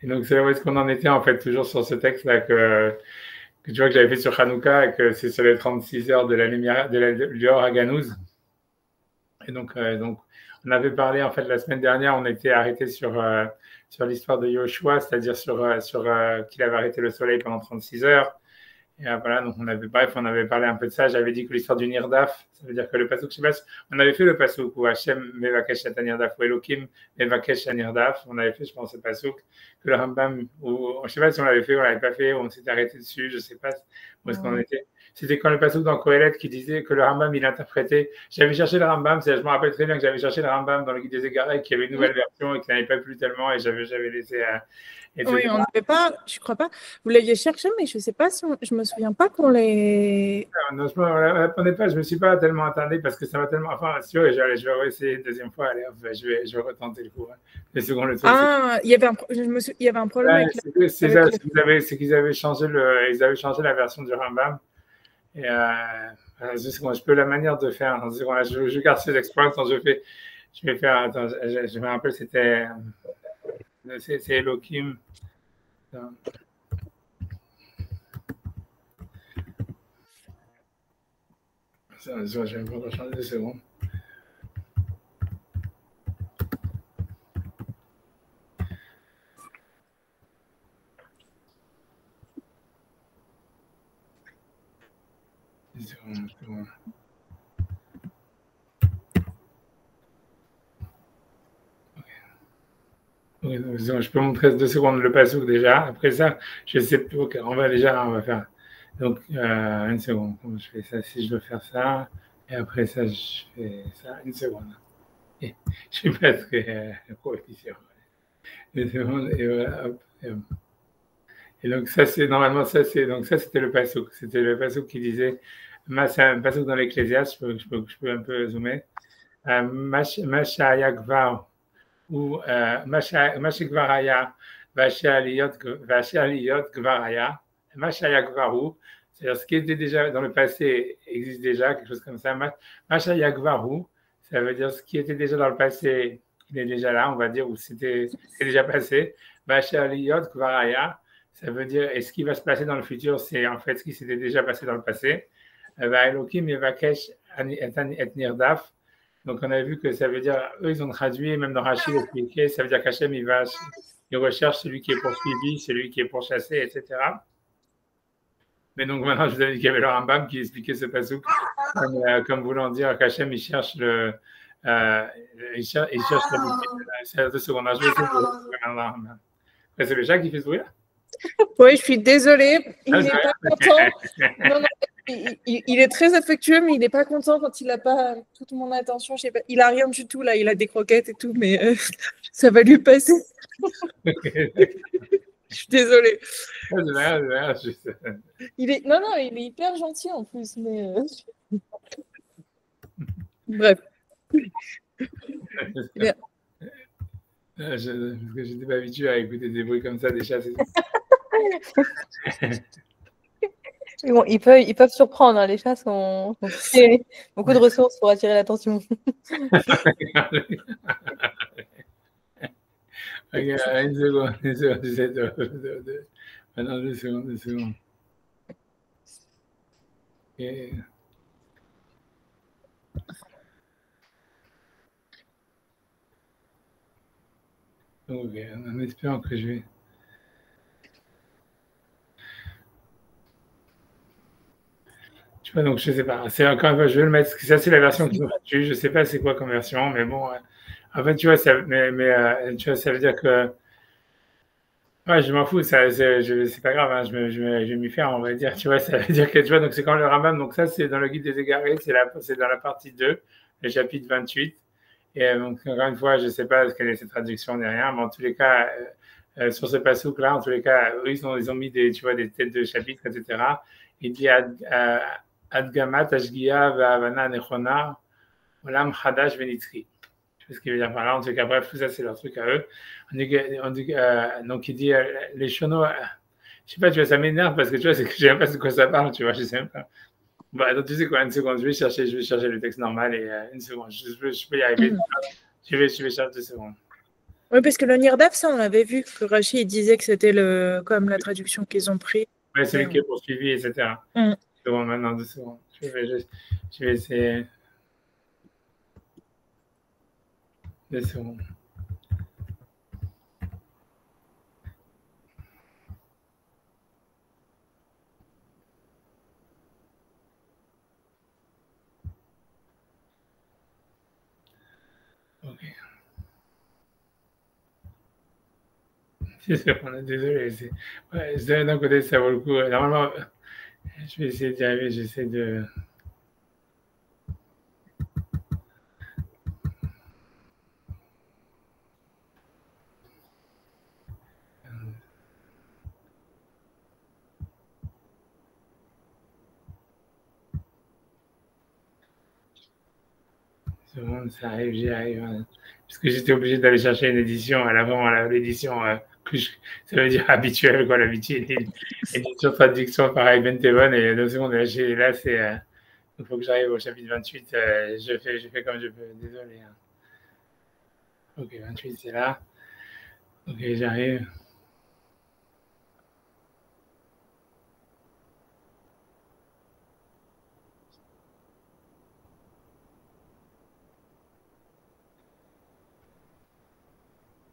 Et donc, c'est là où est-ce qu'on en était, en fait, toujours sur ce texte-là que tu vois que j'avais fait sur Hanouka et que c'est sur les 36 heures de la lumière, du Or Haganouz. Et donc, on avait parlé, en fait, la semaine dernière, on était arrêté sur l'histoire de Yoshua, c'est-à-dire sur qu'il avait arrêté le soleil pendant 36 heures. Et voilà, donc on avait parlé un peu de ça. J'avais dit que l'histoire du Nirdaf, ça veut dire que le pasuk, je sais pas, on avait fait le pasuk où Hachem mevakesh et Nirdaf, ou Elohim mevakesh et Nirdaf. On avait fait, je pense, ce pasuk que le Rambam, ou je sais pas si on l'avait fait ou on l'avait pas fait, ou on s'était arrêté dessus, je sais pas où est-ce qu'on était. C'était quand le pasuk dans Kohelet qui disait que le Rambam il interprétait. J'avais cherché le Rambam, je me rappelle très bien que j'avais cherché le Rambam dans le guide des égarés, qu'il y avait une nouvelle version et qu'il n'avait pas plu tellement, et j'avais laissé. Oui, on n'avait pas, je crois pas. Vous l'aviez cherché, mais je sais pas si je me souviens pas qu'on l'ait. Non, je ne répondais pas, je ne me suis pas tellement attardé parce que ça m'a tellement. Enfin, si, ouais, je vais réessayer une deuxième fois. Allez, je vais retenter le coup. Hein. Le second, le truc. Ah, il y avait un problème avec c'est qu'ils avaient changé la version du Rambam. Et je peux la manière de faire. Je garde ces exploits quand je vais faire. Attends, je me rappelle, c'est Elohim. Je vais encore changer 2 secondes. Je peux montrer 2 secondes le passouk déjà. Après ça, je sais plus. Okay, on va faire. Donc, une seconde. Comment je fais ça? Si je veux faire ça, et après ça, je fais ça. Une seconde. Et je vais mettre coefficient. Une seconde, et voilà. Hop, et donc, ça, c'est normalement, donc ça, c'était le passouk. C'était le passouk qui disait, c'est un passouk dans l'Ecclésiaste, je peux un peu zoomer. Masha Yagvar ou Mashikvaraya, Vashaliyot Gvaraya, Mashaya Gvaru, c'est-à-dire ce qui était déjà dans le passé existe déjà, quelque chose comme ça. Mashaya Gvaru, ça veut dire ce qui était déjà dans le passé, il est déjà là, on va dire, ou c'est déjà passé. Vashaliyot Gvaraya, ça veut dire, et ce qui va se passer dans le futur, c'est en fait ce qui s'était déjà passé dans le passé. Elohim Yevakesh et Nirdaf. Donc, on a vu que ça veut dire, eux, ils ont traduit, même dans Rachid expliqué, ça veut dire qu'Hachem, il recherche celui qui est poursuivi, celui qui est pourchassé, etc. Mais donc, maintenant, je vous avais dit qu'il y avait le Rambam qui expliquait ce passouk, comme voulant dire qu'Hachem, il cherche le. Il cherche la. 2 secondes, je vais essayer de. C'est le chat qui fait ce bruit-là? Oui, je suis désolée. Il n'est pas content. Non, il est très affectueux, mais il n'est pas content quand il n'a pas toute mon attention. Je sais pas, il n'a rien du tout, là. Il a des croquettes et tout, mais ça va lui passer. Je suis désolée. Il est hyper gentil en plus, mais. Bref. Parce que je n'étais pas habitué à écouter des bruits comme ça, des chats. Bon, ils peuvent surprendre, hein. Les chats ont beaucoup de ressources pour attirer l'attention. Regarde, une seconde, j'essaie de. Maintenant, 2 secondes. Okay. Ok, en espérant que je vais. Tu vois, donc je sais pas. C'est encore une fois, je vais le mettre. Ça, c'est la version qui nous tue. Je sais pas c'est quoi comme version, mais bon. En fait, tu vois, tu vois, ça veut dire que. Ouais, je m'en fous, c'est pas grave, hein, je vais m'y faire, on va dire. Tu vois, ça veut dire que, tu vois, donc c'est quand le Rambam, donc ça, c'est dans le guide des égarés, c'est dans la partie 2, le chapitre 28. Et donc, encore une fois, je sais pas quelle est cette traduction derrière, mais en tous les cas, sur ce passouk-là, en tous les cas, eux, ils ont mis des têtes de chapitres, etc. Il dit Adgamat, Ashgia, Va'avana, Nechona, Olam, Hadash, Venitri. Je sais ce qu'il veut dire par là. En tout cas, bref, tout ça, c'est leur truc à eux. Donc, il dit les chonos. Je sais pas, tu vois, ça m'énerve parce que tu vois, c'est que je ne sais même pas de quoi ça parle, tu vois, je sais même pas. Bon, attends, tu sais quoi, une seconde, je vais chercher le texte normal et une seconde, je peux y arriver. Je vais chercher 2 secondes. Oui, parce que le Nirdaf, ça, on l'avait vu, que Rachid il disait que c'était comme la traduction qu'ils ont pris. Ouais, celui qui est poursuivi, etc. Mm. Bon, maintenant, 2 secondes. Je vais essayer. 2 secondes. Ok. Désolé. Ouais, d'un côté, ça vaut le coup. Normalement, je vais essayer d'y arriver. J'essaie de. Seconde, ça arrive, j'y arrive. Hein. Parce que j'étais obligé d'aller chercher une édition à l'avant, l'édition ça veut dire habituelle, quoi, l'habitude. Édition traduction, pareil, Bentebon, et 2 secondes, là, c'est. Il faut que j'arrive au chapitre 28. Je fais comme je peux. Désolé. Hein. Ok, 28, c'est là. Ok, j'arrive.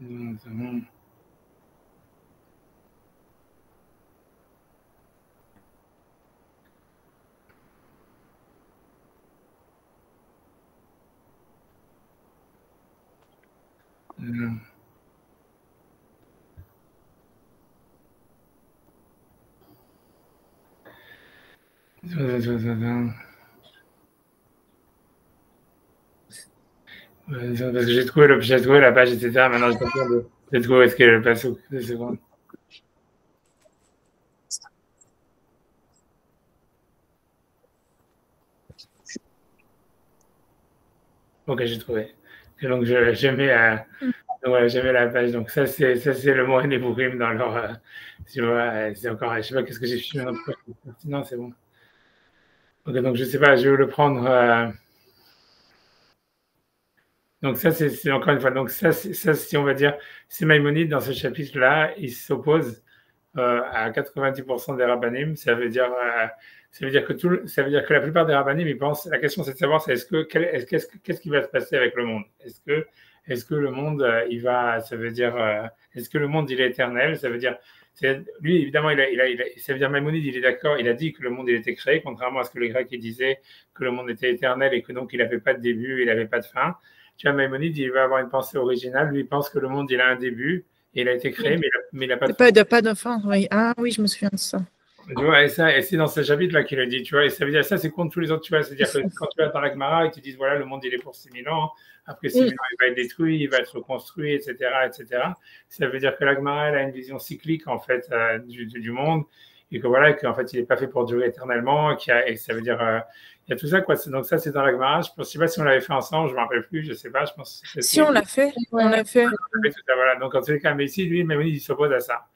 C'est bon. Parce que j'ai trouvé la page, etc. Maintenant, j'ai trouvé où est-ce qu'il y a le passo. 2 secondes. Ok, j'ai trouvé. Et donc, je mets, ouais, je mets la page. Donc, ça, c'est le mot Nébourim dans leur. Tu vois, c'est encore. Je sais pas qu'est-ce que j'ai fait. Non, c'est bon. Ok, donc, je sais pas, je vais le prendre. Donc ça, c'est encore une fois, donc ça, si on va dire, c'est Maïmonide dans ce chapitre-là, il s'oppose à 90% des rabbanim. Ça veut dire que la plupart des rabbanim, ils pensent, la question c'est de savoir, c'est qu'est-ce qui va se passer avec le monde? Est-ce que le monde, ça veut dire, est-ce que le monde il est éternel? Ça veut dire, lui évidemment, ça veut dire Maïmonide, il est d'accord, il a dit que le monde il était créé, contrairement à ce que les Grecs ils disaient que le monde était éternel et que donc il n'avait pas de début, il n'avait pas de fin. Tu vois, Maïmonide, il va avoir une pensée originale. Lui, il pense que le monde, il a un début, et il a été créé, mais il n'a pas de fin. Il n'y a pas de fin, oui. Ah oui, je me souviens de ça. Tu vois, et c'est dans ce chapitre-là qu'il le dit, tu vois, et ça veut dire, ça, c'est contre tous les autres, tu vois, c'est-à-dire que quand tu vas par Agmara, ils te disent, voilà, le monde, il est pour 6000 ans, après 6000 ans, il va être détruit, il va être reconstruit, etc., etc. Ça veut dire que l'Agmara, elle a une vision cyclique, en fait, du monde, et que voilà, qu'en fait, il n'est pas fait pour durer éternellement, et ça veut dire, il y a tout ça, quoi. Donc ça, c'est dans l'Agmara. Je ne sais pas si on l'avait fait ensemble, je ne me rappelle plus, je ne sais pas, je pense que si, on l'a fait, on l'a fait. Voilà. Donc, en tous les cas, mais ici, lui, même il s'oppose à ça.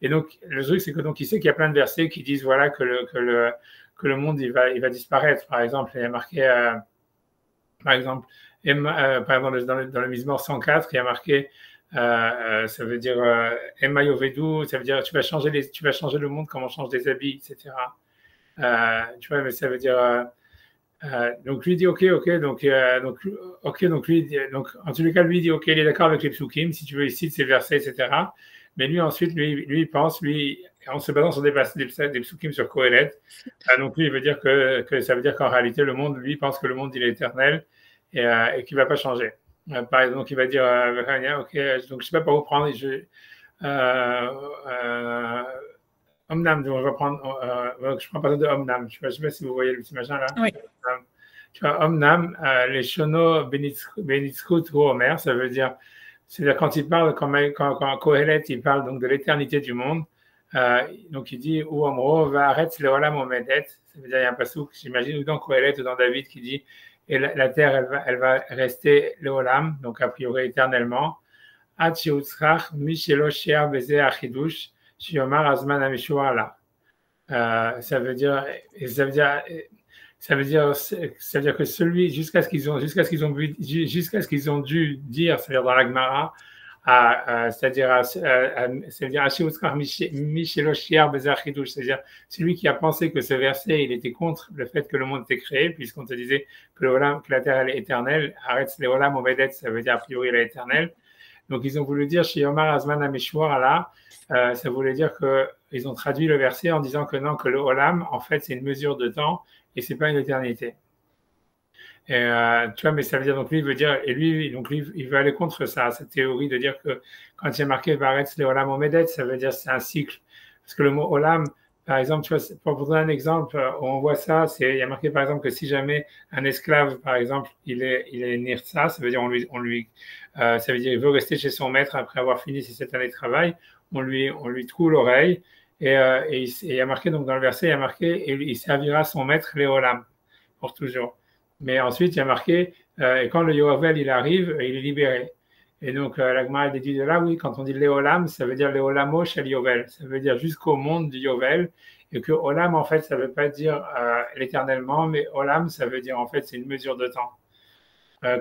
Et donc, le truc, c'est que donc, il sait qu'il y a plein de versets qui disent voilà, que le monde il va disparaître. Par exemple, il y a marqué, par exemple, dans le Mizmor 104, il y a marqué, ça veut dire Emayovedu, ça veut dire tu vas changer le monde comme on change des habits, etc. Tu vois, mais ça veut dire. Donc lui dit ok, donc en tous les cas lui dit ok, il est d'accord avec les psukim, si tu veux il cite ces versets, etc. Mais lui ensuite lui il pense, en se basant sur des psukim sur Kohelet, donc lui il veut dire que ça veut dire qu'en réalité le monde, lui pense que le monde il est éternel et qu'il va pas changer. Par exemple, donc il va dire ok, donc je sais pas par où prendre, Omnam, je prends pas de Omnam. Je ne sais pas si vous voyez le petit machin là. Oui. Tu vois, Omnam, les Shono Benitzkut ou Omer, ça veut dire, c'est-à-dire quand il parle, quand Kohelet, il parle donc de l'éternité du monde, donc il dit, ou Omro, va arrête le Olam Omedet, ça veut dire, il y a un passage, j'imagine, ou dans Kohelet ou dans David qui dit, et la terre, elle va rester le Olam, donc a priori éternellement. Ad Sheutzrach, Mishelo Shear Beze Achidush, Shiomar Azman Amishua. Ça veut dire que jusqu'à ce qu'ils ont dû dire, c'est-à-dire dans la Gemara, c'est-à-dire celui qui a pensé que ce verset il était contre le fait que le monde était créé, puisqu'on te disait que la terre elle est éternelle. Arrête les olam omedet, ça veut dire a priori elle est éternelle. Donc ils ont voulu dire chez Omar Azman Ameshwar là, ça voulait dire que ils ont traduit le verset en disant que non, que le olam en fait c'est une mesure de temps et c'est pas une éternité. Et, tu vois, mais ça veut dire, donc lui, il veut dire, et lui, donc lui, il veut aller contre ça, cette théorie de dire que quand il y a marqué Varetz le Olam Omedet, ça veut dire c'est un cycle. Parce que le mot Olam, par exemple, tu vois, pour donner un exemple, où on voit ça, il y a marqué par exemple que si jamais un esclave, par exemple, il est nirtsa, ça veut dire ça veut dire il veut rester chez son maître après avoir fini ses 7 années de travail, on lui troue l'oreille, et il y a marqué, donc dans le verset, il y a marqué, et il servira son maître les Olam, pour toujours. Mais ensuite, il y a marqué, et quand le Yovel il arrive, il est libéré. Et donc, la Gemara dit de là, oui, quand on dit Léolam, ça veut dire Léolamo chez Yovel. Ça veut dire jusqu'au monde du Yovel. Et que Olam, en fait, ça ne veut pas dire l'éternellement, mais Olam, ça veut dire, en fait, c'est une mesure de temps.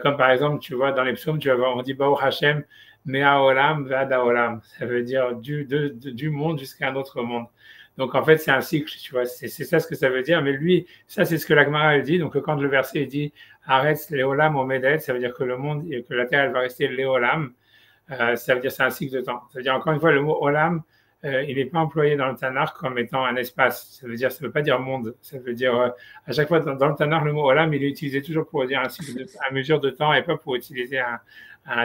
Comme par exemple, tu vois, dans les psaumes, tu vas voir, on dit Baou Hashem, Mea Olam, Vada Olam. Ça veut dire du monde jusqu'à un autre monde. Donc, en fait, c'est un cycle, tu vois, c'est ça ce que ça veut dire. Mais lui, ça, c'est ce que la Gemara, elle dit. Donc, quand le verset dit arrête Léolam au Medet, ça veut dire que le monde, que la terre, elle va rester Léolam. Ça veut dire c'est un cycle de temps. Ça veut dire, encore une fois, le mot Olam, il n'est pas employé dans le Tanakh comme étant un espace. Ça veut pas dire monde. Ça veut dire, à chaque fois, dans le Tanakh, le mot Olam, il est utilisé toujours pour dire un mesure de temps et pas pour utiliser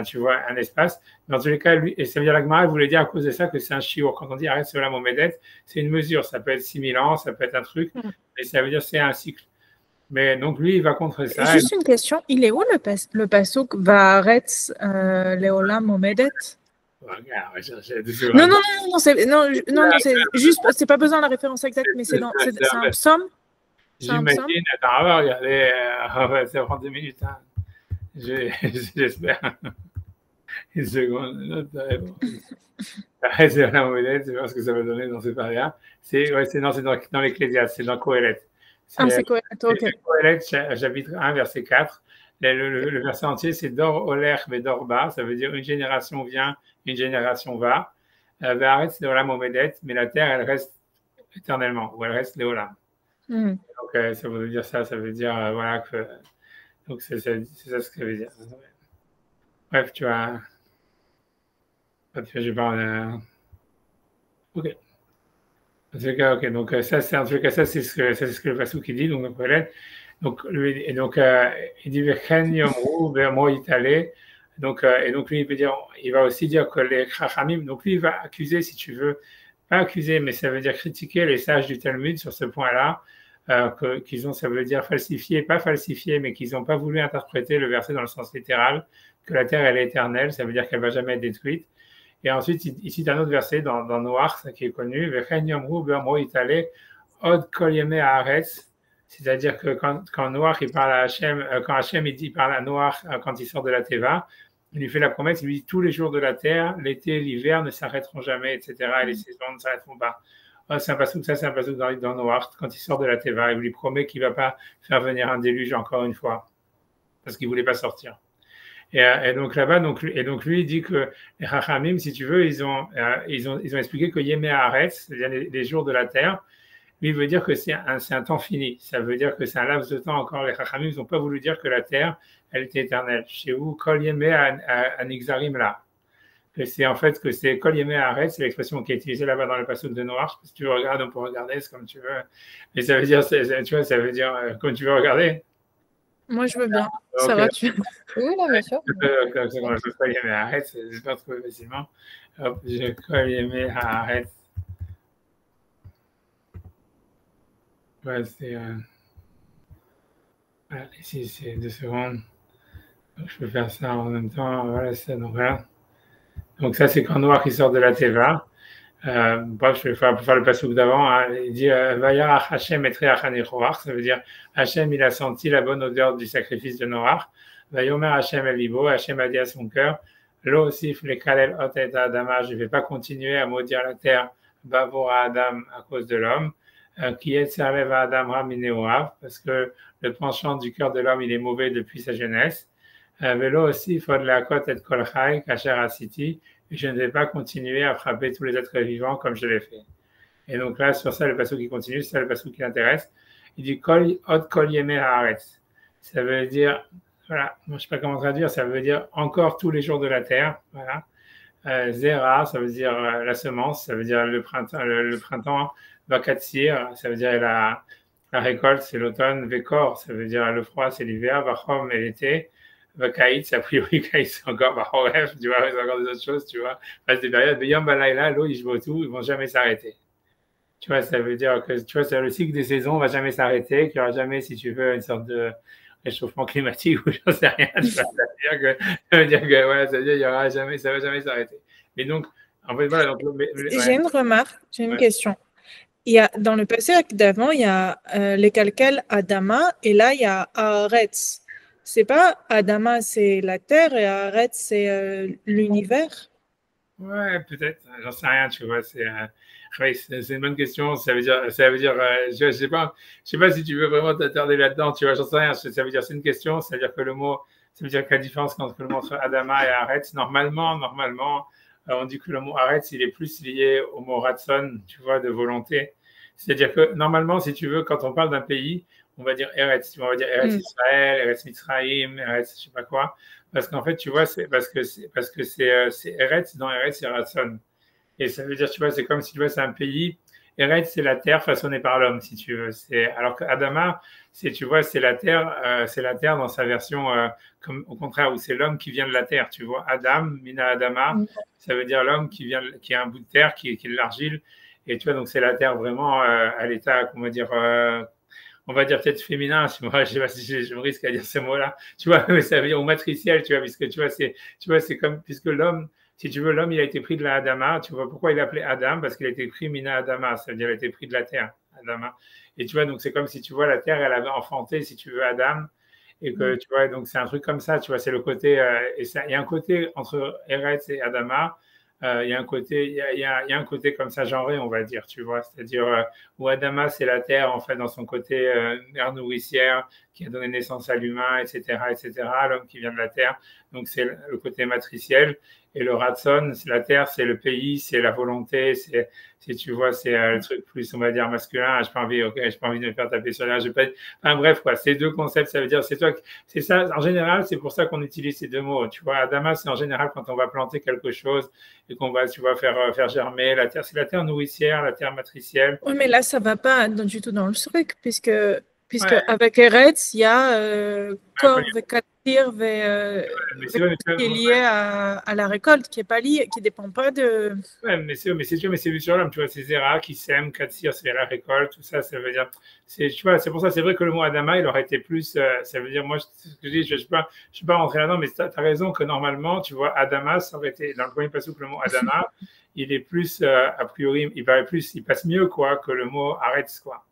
tu vois, un espace. Dans tous les cas, lui, et ça veut dire la Gemara voulait dire à cause de ça que c'est un shiur. Quand on dit arrête cela mon médet, c'est une mesure. Ça peut être 6000 ans, ça peut être un truc, mais ça veut dire c'est un cycle. Mais donc lui, il va contre ça. Juste une question, il est où le pasuk Vaaretz Leolam Omedet? Non, c'est juste, c'est pas besoin de la référence exacte, mais c'est un psaume. J'imagine, attends, on va regarder, ça prend 2 minutes, hein. J'espère. Une seconde, c'est pas ce que ça va donner dans ce paragraphe. C'est dans l'Ecclésiaste, c'est dans Qohélet. C'est Qohélet, ok. Qohélet, chapitre 1, verset 4. Le verset entier, c'est Dor Oler ve Dor Ba, ça veut dire une génération vient, une génération va. Ve'aretz leolam omedet, mais la terre, elle reste éternellement, ou elle reste leolam. Donc, ça veut dire ça, veut dire, voilà, que. Donc, c'est ça ce que ça veut dire. Bref, tu vois. Je parle. Ok. En tout cas, ok. Donc, ça, c'est ce que le Passou qui dit. Donc, il dit Vechen Yomru Vermo Itale. Donc, et donc, lui, il va aussi dire que les Chachamim, donc lui, il va accuser, si tu veux, pas accuser, mais ça veut dire critiquer les sages du Talmud sur ce point-là. Ça veut dire falsifier, pas falsifier, mais qu'ils n'ont pas voulu interpréter le verset dans le sens littéral, que la terre, elle est éternelle, ça veut dire qu'elle ne va jamais être détruite. Et ensuite, il cite un autre verset dans Noach, qui est connu, c'est-à-dire que quand Noach il parle à Hachem, quand Hachem il parle à Noach quand il sort de la Teva, il lui fait la promesse, il lui dit tous les jours de la terre, l'été, l'hiver ne s'arrêteront jamais, etc. Et les saisons ne s'arrêteront pas. C'est un passouk dans Noach, quand il sort de la Teva, il lui promet qu'il ne va pas faire venir un déluge encore une fois, parce qu'il ne voulait pas sortir. Et donc là-bas, lui il dit que les Chachamim, si tu veux, ils ont expliqué que Yemé Haaretz, c'est-à-dire les jours de la terre, lui veut dire que c'est un temps fini. Ça veut dire que c'est un laps de temps encore. Les Chachamim n'ont pas voulu dire que la terre, elle était éternelle. Chez vous, Kol Yemé Anixarim là. C'est en fait que c'est Kol Yemé Haaretz, c'est l'expression qui est utilisée là-bas dans le passage de Noach. Si tu veux regarder, on peut regarder, c'est comme tu veux. Mais ça veut dire, tu vois, ça veut dire comme tu veux regarder. Moi, je veux bien. Ça va, tu Oui, là, bien sûr. Comme ça, quand je Kol Yemé Haaretz, je peux trouver facilement. Hop, je Kol Yemé Haaretz. Ouais, ici, c'est 2 secondes. Donc, je peux faire ça en même temps. Voilà, ça. Donc ça, c'est quand Noach il sort de la Teva. Bref, je vais faire le passouk d'avant. Hein. Il dit Vayarach Hashem et Treach. Ça veut dire Hashem, il a senti la bonne odeur du sacrifice de Noach. Vayomer Hashem el libo. Hashem a dit à son cœur Lo osif le kalel ot et adama. Je ne vais pas continuer à maudire la terre bavora Adam à cause de l'homme. Qui est serlev à Adam ramineorav, parce que le penchant du cœur de l'homme il est mauvais depuis sa jeunesse. Vélo aussi, il faut de la côte et de kolchai, kacher asiti, et je ne vais pas continuer à frapper tous les êtres vivants comme je l'ai fait. Et donc là, sur ça, le passage qui continue, c'est ça le passage qui l'intéresse. Il dit kol, od kol yeme haaretz. Ça veut dire, voilà, moi, je ne sais pas comment traduire, ça veut dire encore tous les jours de la terre. Voilà. Zera, ça veut dire la semence, ça veut dire le printemps, le printemps. Vakatsir, ça veut dire la récolte, c'est l'automne. Vekor, ça veut dire le froid, c'est l'hiver. Vachom, et l'été. Vakaït, a priori, Kaït, c'est encore Vachoref, tu vois, c'est encore des autres choses, tu vois. Passe des périodes. Yom Balayla, l'eau, ils vont tout, ils vont jamais s'arrêter. Tu vois, ça veut dire que, tu vois, c'est le cycle des saisons ne va jamais s'arrêter, qu'il n'y aura jamais, si tu veux, une sorte de réchauffement climatique ou j'en sais rien. Tu vois, ça veut dire que, ouais, ça veut dire qu'il y aura jamais, ça va jamais s'arrêter. Mais donc, en fait, voilà. Donc, ouais. J'ai une remarque, j'ai une question. Il y a, dans le passé d'avant, il y a les calcals Adama et là, il y a Haaretz. C'est pas Adama, c'est la terre et Haaretz, c'est l'univers? Ouais, peut-être. J'en sais rien, tu vois. C'est une bonne question. Ça veut dire, je sais pas si tu veux vraiment t'attarder là-dedans, tu vois. J'en sais rien. Ça veut dire, c'est une question. Ça veut dire que le mot, ça veut dire que la différence entre le mot entre Adama et Haaretz, normalement, on dit que le mot Haaretz, il est plus lié au mot Ratson, tu vois, de volonté. C'est-à-dire que normalement, si tu veux, quand on parle d'un pays, on va dire Eretz, on va dire Eretz Israël, Eretz Mitzrayim, Eretz je sais pas quoi, parce qu'en fait, tu vois, c'est parce que c'est Eretz, dans Eretz, c'est Ratson. Et ça veut dire, tu vois, c'est comme si tu vois, c'est un pays. Eretz, c'est la terre façonnée par l'homme, si tu veux. Alors que Adama, tu vois, c'est la terre dans sa version, comme au contraire, où c'est l'homme qui vient de la terre, tu vois. Adam, Mina Adama, ça veut dire l'homme qui est un bout de terre, qui est de l'argile. Et tu vois, donc c'est la terre vraiment à l'état, comment dire, on va dire peut-être féminin, je sais pas si je me risque à dire ce mot-là, tu vois, mais ça veut dire au matriciel, tu vois, puisque tu vois, c'est comme, puisque l'homme, si tu veux, l'homme, il a été pris de la Adama, tu vois, pourquoi il l'appelait Adam? Parce qu'il a été pris Mina Adama, ça veut dire il a été pris de la terre, Adama. Et tu vois, donc c'est comme si tu vois, la terre, elle avait enfanté, si tu veux, Adam, et que tu vois, donc c'est un truc comme ça, tu vois, c'est le côté, et ça, il y a un côté entre Eretz et Adama, il y a un côté, il y a un côté comme ça genré, on va dire, tu vois, c'est-à-dire où Adama c'est la terre en fait dans son côté mère nourricière qui a donné naissance à l'humain, etc., l'homme qui vient de la terre, donc c'est le côté matriciel. Et le Ratson, c'est la terre, c'est le pays, c'est la volonté, tu vois, c'est le truc plus, on va dire, masculin. J'ai pas envie de me faire taper sur l'air. Enfin, bref, quoi. Ces deux concepts, ça veut dire, c'est ça. En général, c'est pour ça qu'on utilise ces deux mots. Tu vois, Adama, c'est en général quand on va planter quelque chose et qu'on va, tu vois, faire germer la terre. C'est la terre nourricière, la terre matricielle. Oui, mais là, ça va pas du tout dans le truc, puisque avec Eretz, il y a Kor, Vekatir, qui est lié à la récolte, qui est pas lié, qui dépend pas de. Ouais, mais c'est vu sur l'homme, tu vois, c'est Zera qui sème, Katsir, c'est la récolte, tout ça, ça veut dire, tu vois, c'est pour ça, c'est vrai que le mot Adama, il aurait été plus, ça veut dire, moi, ce que je dis, je suis pas rentré là-dedans, mais t'as raison que normalement, tu vois, Adama, ça aurait été, dans le premier passage, le mot Adama, il est plus, a priori, il passe mieux, quoi, que le mot Aretz, quoi.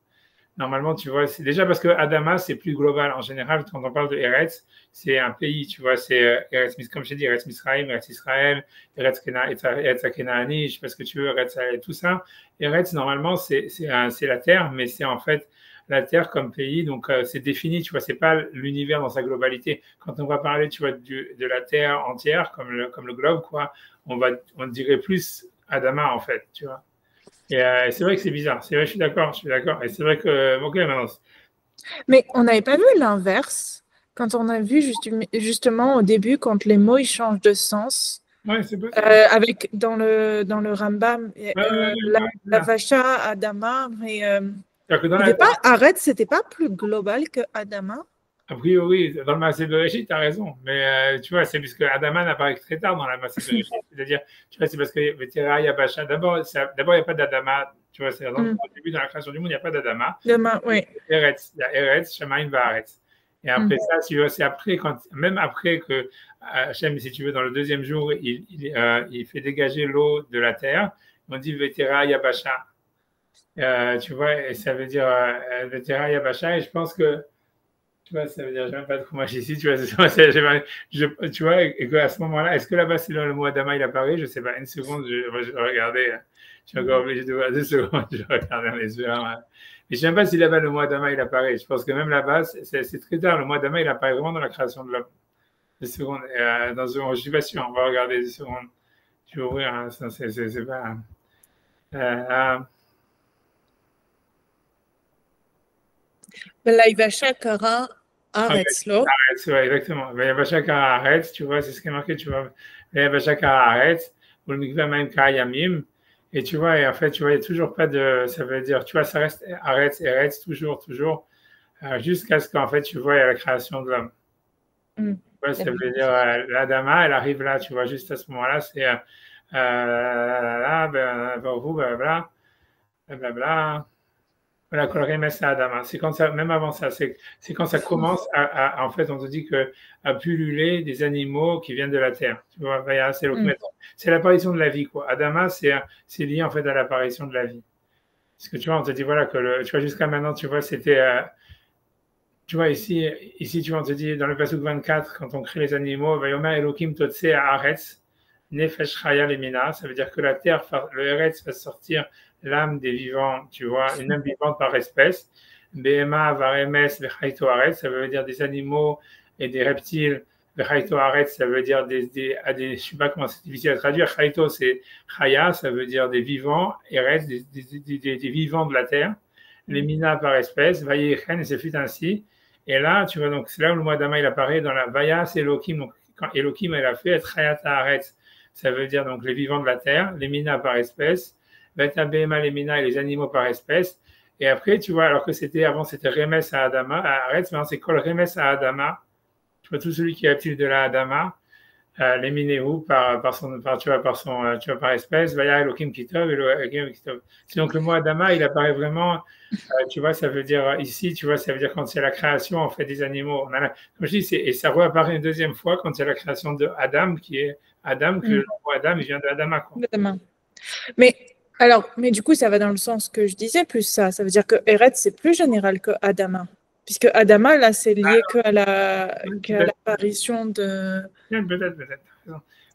Normalement, tu vois, c'est déjà parce que Adama, c'est plus global. En général, quand on parle de Eretz, c'est un pays, tu vois, c'est Eretz, comme je t'ai dit, Eretz Misraïm, Eretz Israël, Eretz Kenaani, je sais pas ce que tu veux, Eretz, tout ça. Eretz, normalement, c'est la terre, mais c'est en fait la terre comme pays, donc c'est défini, tu vois, c'est pas l'univers dans sa globalité. Quand on va parler, tu vois, de la terre entière, comme le globe, quoi, on dirait plus Adama, en fait, tu vois. Et c'est vrai que c'est bizarre. C'est vrai, je suis d'accord. Et c'est vrai que, ok, maintenant. Mais on n'avait pas vu l'inverse quand on a vu justement au début quand les mots ils changent de sens. Ouais, c'est possible. Avec dans le Rambam, la Vacha, Adama, mais Arrête, c'était pas plus global que Adama. A priori, dans le Maaseh Bereshit, tu as raison. Mais tu vois, c'est puisque Adama n'apparaît que très tard dans la Maaseh Bereshit. C'est-à-dire, tu vois, c'est parce que Vetera, Yabasha, d'abord, il n'y a pas d'Adama. Tu vois, c'est au début, dans la création du monde, il n'y a pas d'Adama. Oui. Il y a Eretz, Shamaim, Vaaretz. Et après ça, tu vois, c'est après, même après que Hachem, si tu veux, dans le deuxième jour, il fait dégager l'eau de la terre, on dit Vetera, Yabasha. Tu vois, et ça veut dire Vetera, Yabasha. Et je pense que tu vois, ça veut dire, je n'ai même pas de fromage ici, tu vois, tu vois, et qu'à ce moment-là, est-ce que là-bas, c'est le mot Adama, il apparaît? Je ne sais pas, une seconde, je regardais, je suis encore obligé de voir 2 secondes, je regardais dans les yeux. Hein. Mais je ne sais même pas si là-bas, le mot Adama, il apparaît. Je pense que même là-bas, c'est très tard, le mot Adama, il apparaît vraiment dans la création de l'homme. 2 secondes. Je suis pas sûr, on va regarder 2 secondes. Je vais ouvrir, hein, ça, c'est pas... Belaïvacha Kara Aretslo. Arrête, ouais, exactement. Belaïvacha Kara Areth, tu vois, c'est ce qui est marqué, tu vois. Belaïvacha Kara Areth, ou le mikveh même Kara Yamim. Et tu vois, et en fait, tu vois, il n'y a toujours pas de... Ça veut dire, tu vois, ça reste Areth, Eretz, toujours, jusqu'à ce qu'en fait, tu vois, il y a la création de l'homme. Ouais, ça veut dire, l'Adama, elle arrive là, tu vois, juste à ce moment-là, c'est blablabla, blablabla. Voilà, Kolremes à Adama. C'est quand ça, même avant ça, c'est quand ça commence en fait, on te dit que à pulluler des animaux qui viennent de la terre. Tu vois, c'est l'apparition de la vie, quoi. Adama, c'est lié en fait à l'apparition de la vie. Parce que tu vois, on te dit voilà que tu vois jusqu'à maintenant, tu vois, c'était tu vois, ici, tu vois, on te dit dans le passage 24, quand on crée les animaux, Vayomer Elohim Totse Haaretz, Nefesh Chaya Lemina, ça veut dire que la terre, le Eretz va sortir l'âme des vivants, tu vois, une âme vivante par espèce. Behema Varemes Vechaito Haaretz, ça veut dire des animaux et des reptiles. Vechaito Haaretz, ça veut dire je sais pas comment c'est difficile à traduire. Chaito, c'est Chaya, ça veut dire des vivants. Eretz, des vivants de la terre. Lemina par espèce. Vayechen, et ce fut ainsi. Et là, tu vois, donc c'est là où le mot Adama il apparaît dans la Vayas Elohim. Donc, quand Elohim elle a fait être Chayat Haaretz, ça veut dire donc les vivants de la terre, les mina par espèce, Betabema les mina et les animaux par espèce. Et après, tu vois, alors que avant c'était Remes à Adama, à Haaretz, maintenant c'est Kol Remes à Adama. Tu vois, tout celui qui est actif de la Adama, les minéou par espèce, Vaya Elohim Kitov, Elohim Kitov. C'est donc le mot Adama, il apparaît vraiment. Tu vois, ça veut dire ici, tu vois, ça veut dire quand c'est la création en fait des animaux. Comme je dis, et ça réapparaît une deuxième fois quand c'est la création de Adam, qui est Adam, que le mot Adam, il vient de Adama. Mais du coup, ça va dans le sens que je disais plus ça. Ça veut dire que Eretz, c'est plus général que Adama. Puisque Adama, là, c'est lié qu'à l'apparition de... Peut-être.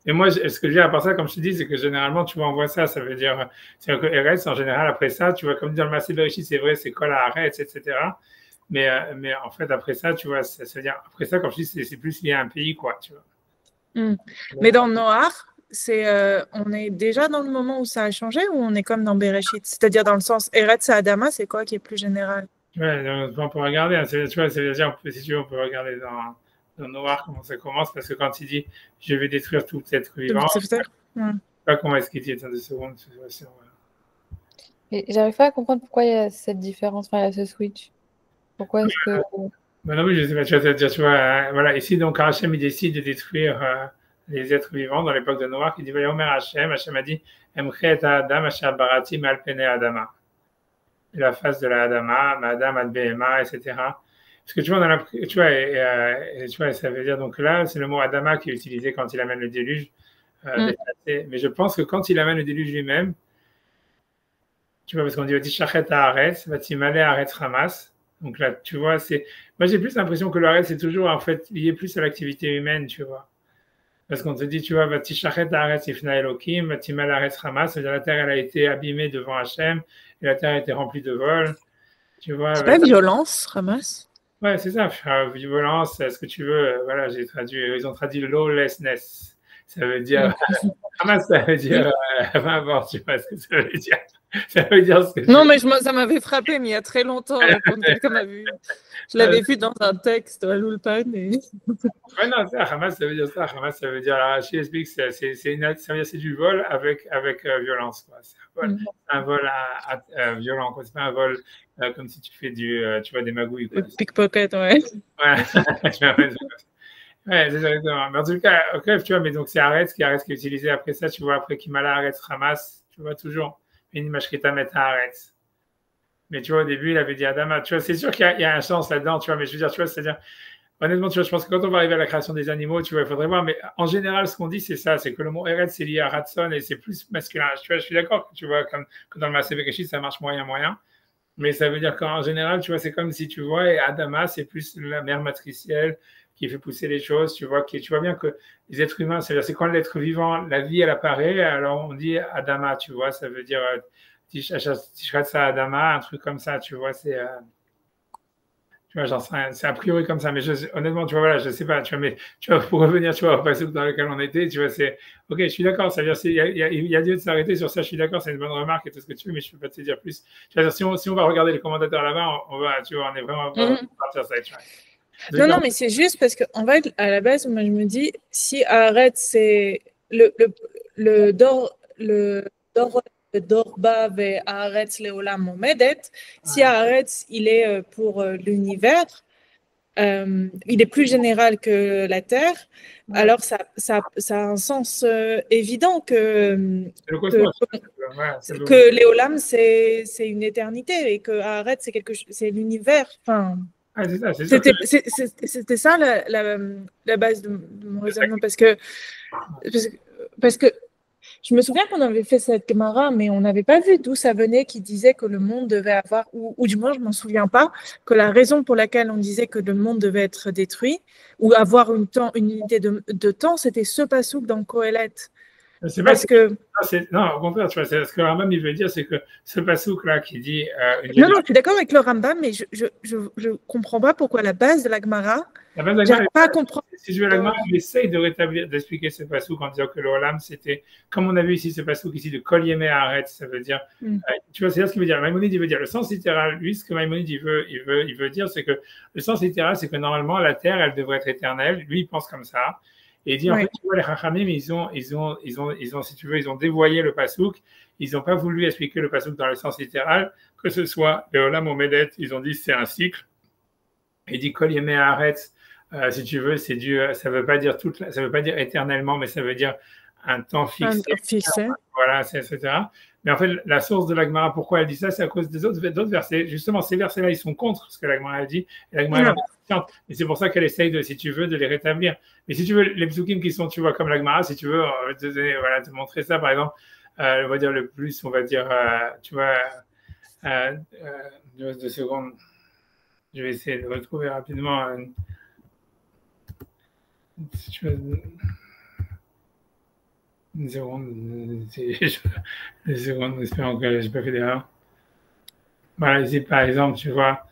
Et moi, ce que je dis à part ça, comme je te dis, c'est que généralement, tu vois, on voit ça. Ça veut dire que Eretz, en général, après ça, tu vois, comme dans le Massé Bereshit, c'est vrai, c'est Kol Haaretz, etc. Mais en fait, après ça, tu vois, ça veut dire, après ça, comme je dis, c'est plus lié à un pays, quoi, tu vois. Mais dans Noach, on est déjà dans le moment où ça a changé ou on est comme dans Bereshit? C'est-à-dire dans le sens Eretz et Adama, c'est quoi qui est plus général? Ouais, on peut regarder, hein, tu vois, c'est-à-dire, si tu veux, on peut regarder dans Noach comment ça commence, parce que quand il dit je vais détruire tout être vivant, je ne sais pas comment est-ce qu'il dit, attends 2 secondes. Et j'arrive pas à comprendre pourquoi il y a cette différence, enfin, il y a ce switch. Pourquoi est-ce que. Non, oui, je sais pas, tu vas te dire, tu vois, voilà, ici, donc, Hachem, il décide de détruire les êtres vivants dans l'époque de Noach. Il dit, Vayomer Hachem a dit, Emchet Adam, Asher Barati, Malpene Adama. La face de la Adama, Madame Adbehema, etc. Parce que tu vois, tu vois, ça veut dire, donc là, c'est le mot Adama qui est utilisé quand il amène le déluge. Mais je pense que quand il amène le déluge lui-même, tu vois, parce qu'on dit, Shachet Haaretz, Vatimale Haaretz Hamas. Donc là, tu vois, moi j'ai plus l'impression que le Haaretz c'est toujours en fait lié plus à l'activité humaine, tu vois. Parce qu'on te dit, tu vois, Vatishachet Haaretz Ifna Elohim, Vatimale Haaretz Hamas, c'est-à-dire la terre elle a été abîmée devant Hachem et la terre a été remplie de vols. Tu vois, c'est pas violence, Hamas? Ouais, c'est ça, violence, ce que tu veux. Voilà, ils ont traduit lawlessness. Ça veut dire, Hamas, ça veut dire, bon, tu vois ce que ça veut dire. Ça veut dire ce que non, mais ça m'avait frappé, mais il y a très longtemps, quand quelqu'un m'a vu. Je l'avais vu dans un texte à l'Ulpan. Et... ouais, non, Hamas, ça veut dire ça. Hamas, ça veut dire, chez SBX, c'est du vol avec violence. C'est un vol violent, quoi. C'est pas un vol comme si tu fais tu vois, des magouilles. Quoi. Pickpocket, ouais. Ouais, ouais, c'est exactement. Mais en tout cas, ok, tu vois, mais donc c'est Haaretz qui est utilisé après ça, tu vois, après Kimala Haaretz Hamas, tu vois, toujours. Une image qui t'a mettre à Haaretz. Mais tu vois, au début, il avait dit Adama. Tu vois, c'est sûr qu'il y a un sens là-dedans, tu vois, mais je veux dire, tu vois, c'est-à-dire, honnêtement, tu vois, je pense que quand on va arriver à la création des animaux, tu vois, il faudrait voir, mais en général, ce qu'on dit, c'est ça, c'est que le mot Eretz, c'est lié à Ratson et c'est plus masculin. Tu vois, je suis d'accord, tu vois, comme dans le Maaseh Bereshit, ça marche moyen. Mais ça veut dire qu'en général, tu vois, c'est comme si tu vois, et Adama, c'est plus la mère matricielle qui fait pousser les choses, tu vois bien que les êtres humains, c'est quand l'être vivant, la vie, elle apparaît, alors on dit Adama, tu vois, ça veut dire Tishratsa Adama, un truc comme ça, tu vois, Tu vois, genre, c'est a priori comme ça. Mais honnêtement, tu vois, voilà, je sais pas. Tu vois, mais tu vois, pour revenir, tu vois, au passage dans lequel on était, tu vois, c'est, ok, je suis d'accord. Ça veut dire, il y a lieu de s'arrêter sur ça. Je suis d'accord. C'est une bonne remarque et tout ce que tu veux, mais je peux pas te dire plus. Tu vois, si on va regarder les commentateurs là-bas, on va, tu vois, on est vraiment partir ça. Tu vois. Non, non, mais c'est juste parce qu'en fait, à la base, moi, je me dis, si arrête, c'est le dor, le dor, le dorba ve arrête leolam omedet, si arrête, il est pour l'univers, il est plus général que la Terre, alors ça a un sens évident C'est le cosmos. que Léolam, c'est une éternité et que Arrête, c'est l'univers. Enfin, Ah, c'est ça, c'est c'était ça la base de mon raisonnement parce que je me souviens qu'on avait fait cette Gemara, mais on n'avait pas vu d'où ça venait qui disait que le monde devait avoir, ou du moins je m'en souviens pas, que la raison pour laquelle on disait que le monde devait être détruit ou avoir une unité de temps, c'était ce passouk dans Qohélet. C'est parce que non, au contraire, tu vois, ce que Rambam il veut dire, c'est que ce passouk là qui dit non, je suis d'accord avec le Rambam, mais je comprends pas pourquoi la base de la Gemara. J'arrive pas à comprendre. Si je veux la Gemara, il essaye de rétablir, d'expliquer ce passouk en disant que le Olam, c'était, comme on a vu ici, ce passouk ici de Kol Yemei Haaretz, ça veut dire, tu vois, c'est ce qu'il veut dire. Maïmonide, il veut dire le sens littéral. Lui, ce que Maïmonide, il veut dire, c'est que le sens littéral, c'est que normalement, la terre, elle devrait être éternelle. Lui, il pense comme ça. Et il dit, en fait, tu vois, les Chachamim, ils ont, si tu veux, ils ont dévoyé le passouk. Ils n'ont pas voulu expliquer le passouk dans le sens littéral, que ce soit le Olam Omedet, ils ont dit c'est un cycle. Il dit Kol Yemei Haaretz, si tu veux, c'est ça veut pas dire ça veut pas dire éternellement, mais ça veut dire un temps fixé. Voilà, etc. Mais en fait, la source de la Gemara, pourquoi elle dit ça, c'est à cause des d'autres versets. Justement, ces versets-là, ils sont contre ce que la Gemara a dit. Et la Gemara et c'est pour ça qu'elle essaye de, si tu veux, de les rétablir. Mais si tu veux, les psukim qui sont, tu vois, comme la Gemara, si tu veux, te montrer ça, par exemple, on va dire le plus, on va dire, tu vois, 2 secondes. Je vais essayer de retrouver rapidement. Si tu veux, une seconde, une seconde, espérons que je n'ai pas fait d'erreur. Voilà, ici, par exemple, tu vois.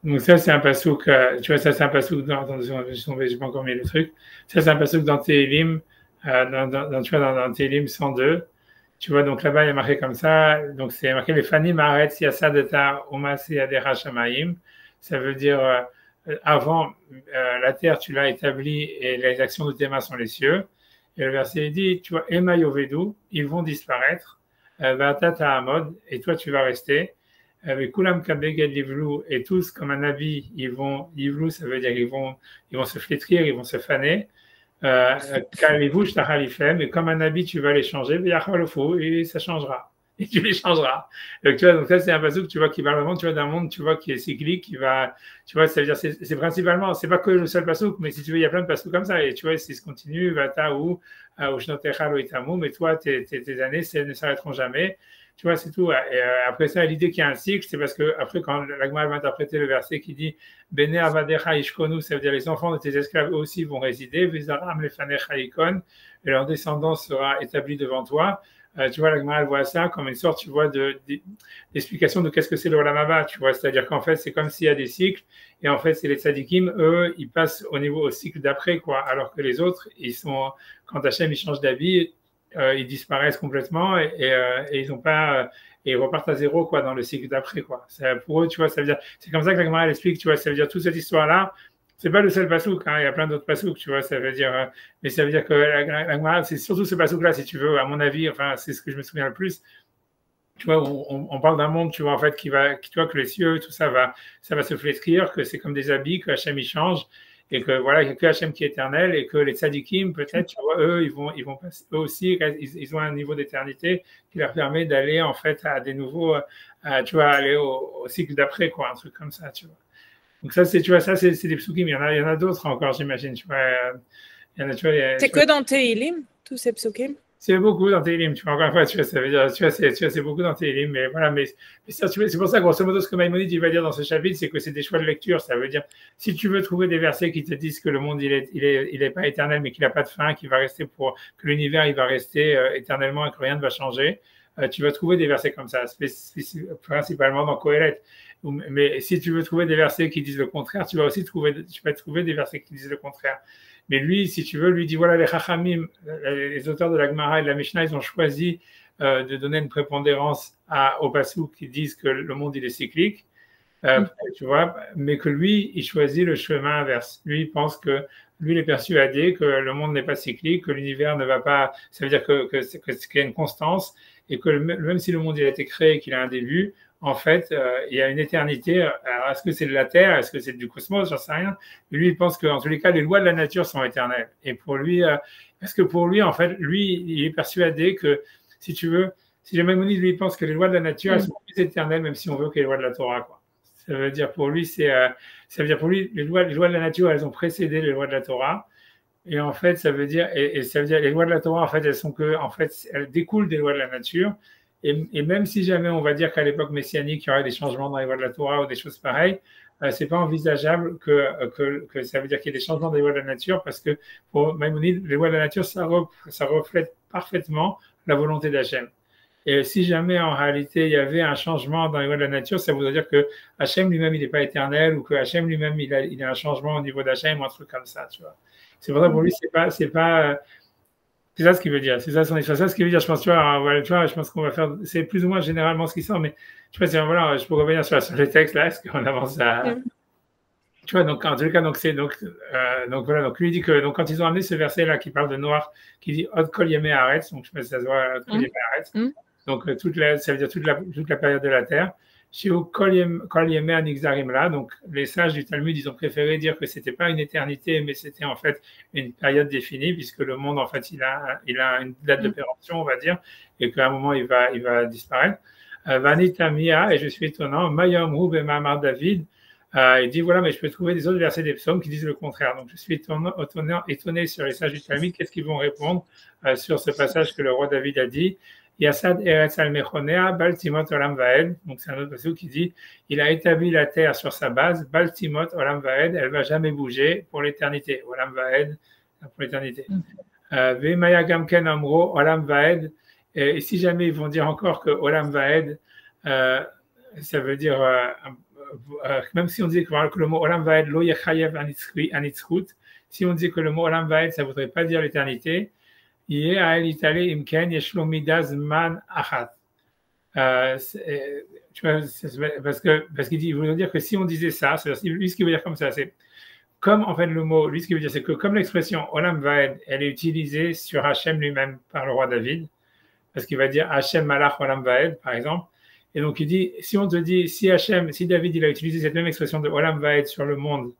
Donc, ça, c'est un passouk, tu vois, ça, c'est un passouk j'ai pas encore mis le truc. Ça, c'est un passouk dans Télim, tu vois, dans Télim 102. Tu vois, donc là-bas, il y a marqué comme ça. Donc, c'est marqué les Fanim Haaretz Yasadeta Umasi Adera Shamayim. Ça veut dire, avant, la terre, tu l'as établie et les actions de tes mains sont les cieux. Et le verset dit, tu vois, Ema Yovedu, ils vont disparaître, Vatata Amod, et toi tu vas rester. Avec Kulam Kabeged Livlu, et tous comme un habit, Livlu, ça veut dire qu'ils vont se flétrir, ils vont se faner. Kalivu Shtahalifem, et comme un habit, tu vas les changer, et ça changera. Et tu les changeras. Donc, tu vois, donc ça, c'est un passouk, tu vois, qui va vraiment, tu vois, d'un monde, tu vois, qui est cyclique, qui va, tu vois, ça veut dire, c'est principalement, c'est pas que le seul passouk, mais si tu veux, il y a plein de passouks comme ça, et tu vois, si se continue, vata ou shnotecha lo itamu, mais toi, tes années, ne s'arrêteront jamais. Tu vois, c'est tout. Et après ça, l'idée qu'il y a un cycle, c'est parce que après, quand l'Agma va interpréter le verset qui dit Bene avadecha ishkonu, ça veut dire les enfants de tes esclaves aussi vont résider, Vizaram lefanecha ikon, et leur descendance sera établie devant toi. Tu vois, l'Agma, elle voit ça comme une sorte, tu vois, d'explication de qu'est-ce que c'est le Olam Haba, tu vois. C'est-à-dire qu'en fait, c'est comme s'il y a des cycles, et en fait, c'est les tzadikim, eux, ils passent au cycle d'après, quoi. Alors que les autres, quand Hachem, il change d'avis, ils disparaissent complètement et ils ont pas et ils repartent à zéro quoi dans le cycle d'après quoi. Pour eux, tu vois, ça veut dire c'est comme ça que la Gemara explique, tu vois, ça veut dire toute cette histoire là, c'est pas le seul passouk, hein, il y a plein d'autres passouk, tu vois, ça veut dire mais ça veut dire que la Gemara, c'est surtout ce passouk là si tu veux, à mon avis, enfin c'est ce que je me souviens le plus. Tu vois, on parle d'un monde, tu vois, en fait, tu vois, que les cieux, tout ça va se flétrir, que c'est comme des habits, que Hachem y change, et que voilà, il n'y a que Hachem qui est éternel, et que les tzadikim, peut-être, tu vois, eux, ils vont passer, eux aussi, ils ont un niveau d'éternité qui leur permet d'aller, en fait, à des nouveaux, tu vois, aller au cycle d'après, quoi, un truc comme ça, tu vois. Donc ça, tu vois, ça, c'est des psukim, il y en a d'autres encore, j'imagine, tu vois. Il y en a, tu vois, c'est que dans Tehillim, tous ces psukim? C'est beaucoup dans Télim, tu vois, encore une fois, tu vois, ça veut dire, tu vois, c'est beaucoup dans Télim, mais voilà, mais c'est pour ça, grosso modo, ce que Maïmonide, il va dire dans ce chapitre, c'est que c'est des choix de lecture, ça veut dire, si tu veux trouver des versets qui te disent que le monde, il est pas éternel, mais qu'il n'a pas de fin, qu'il va rester que l'univers, il va rester éternellement et que rien ne va changer, tu vas trouver des versets comme ça, principalement dans Qohélet. Mais si tu veux trouver des versets qui disent le contraire, tu vas trouver des versets qui disent le contraire. Mais lui, si tu veux, lui dit voilà, les Chachamim, les auteurs de la Gemara et de la Mishnah, ils ont choisi de donner une prépondérance aux pasuk qui disent que le monde il est cyclique, tu vois, mais que lui, il choisit le chemin inverse. Lui, il pense que lui, il est persuadé que le monde n'est pas cyclique, que l'univers ne va pas. Ça veut dire qu'il y a une constance et que même si le monde il a été créé et qu'il a un début, en fait, il y a une éternité. Alors, est-ce que c'est de la Terre? Est-ce que c'est du cosmos? J'en sais rien. Mais lui, il pense qu'en tous les cas, les lois de la nature sont éternelles. Et pour lui, parce que pour lui, en fait, lui, il est persuadé que, si tu veux, si le Maïmonide, lui, pense que les lois de la nature, elles sont plus éternelles, même si on veut que les lois de la Torah, quoi. Ça veut dire pour lui, ça veut dire pour lui, les lois de la nature, elles ont précédé les lois de la Torah. Et en fait, ça veut dire, ça veut dire, les lois de la Torah, en fait, elles découlent des lois de la nature. Et même si jamais on va dire qu'à l'époque messianique, il y aurait des changements dans les lois de la Torah ou des choses pareilles, c'est pas envisageable que ça veut dire qu'il y ait des changements dans les lois de la nature, parce que pour Maïmonide, les lois de la nature, ça reflète parfaitement la volonté d'Hachem. Et si jamais en réalité il y avait un changement dans les lois de la nature, ça voudrait dire que Hachem lui-même il n'est pas éternel, ou que Hachem lui-même il a un changement au niveau d'Hachem ou un truc comme ça, tu vois. C'est pour ça pour lui c'est ça ce qu'il veut dire, c'est ça son histoire, c'est ça ce qu'il veut dire. Je pense, tu vois, voilà, je pense qu'on va faire, c'est plus ou moins généralement ce qui sort, mais je sais pas, voilà, je peux revenir sur les textes là, est-ce qu'on avance à, tu vois, donc en tout cas, donc voilà, donc lui dit que donc quand ils ont amené ce verset là qui parle de noir, qui dit Od kol yemei haaretz, donc je sais pas si ça se voit, Od kol yemei haaretz. Donc, ça veut dire toute la période de la Terre. Chez Kol Yemei Anixarim là, donc les sages du Talmud, ils ont préféré dire que c'était pas une éternité, mais c'était en fait une période définie, puisque le monde, en fait, il a une date de péremption, on va dire, et qu'à un moment, il va disparaître. Vanitamia, et je suis étonnant, Mayom Hu Bemamar David, il dit voilà, mais je peux trouver des autres versets des psaumes qui disent le contraire. Donc, je suis étonné sur les sages du Talmud, qu'est-ce qu'ils vont répondre sur ce passage que le roi David a dit. Yassad Eretz al-Mechonea, Baltimot Olam Vaed. Donc, c'est un autre passage qui dit il a établi la terre sur sa base, Baltimot Olam Vaed, elle ne va jamais bouger pour l'éternité. Olam Vaed, pour l'éternité. Vemaya Gamken Amro, Olam Vaed. Et si jamais ils vont dire encore que Olam Vaed, ça veut dire, même si on dit que le mot Olam Vaed, Lo Yechayev Anitzchut, si on dit que le mot Olam Vaed, ça ne voudrait pas dire l'éternité, tu vois, parce qu'il veut dire que si on disait ça, lui ce qu'il veut dire comme ça, c'est comme en fait le mot, lui ce qu'il veut dire, c'est que comme l'expression Olam Vaed, elle est utilisée sur Hachem lui-même par le roi David, parce qu'il va dire Hachem Malach Olam Vaed, par exemple, et donc il dit, si on te dit, si David il a utilisé cette même expression de Olam Vaed sur le monde,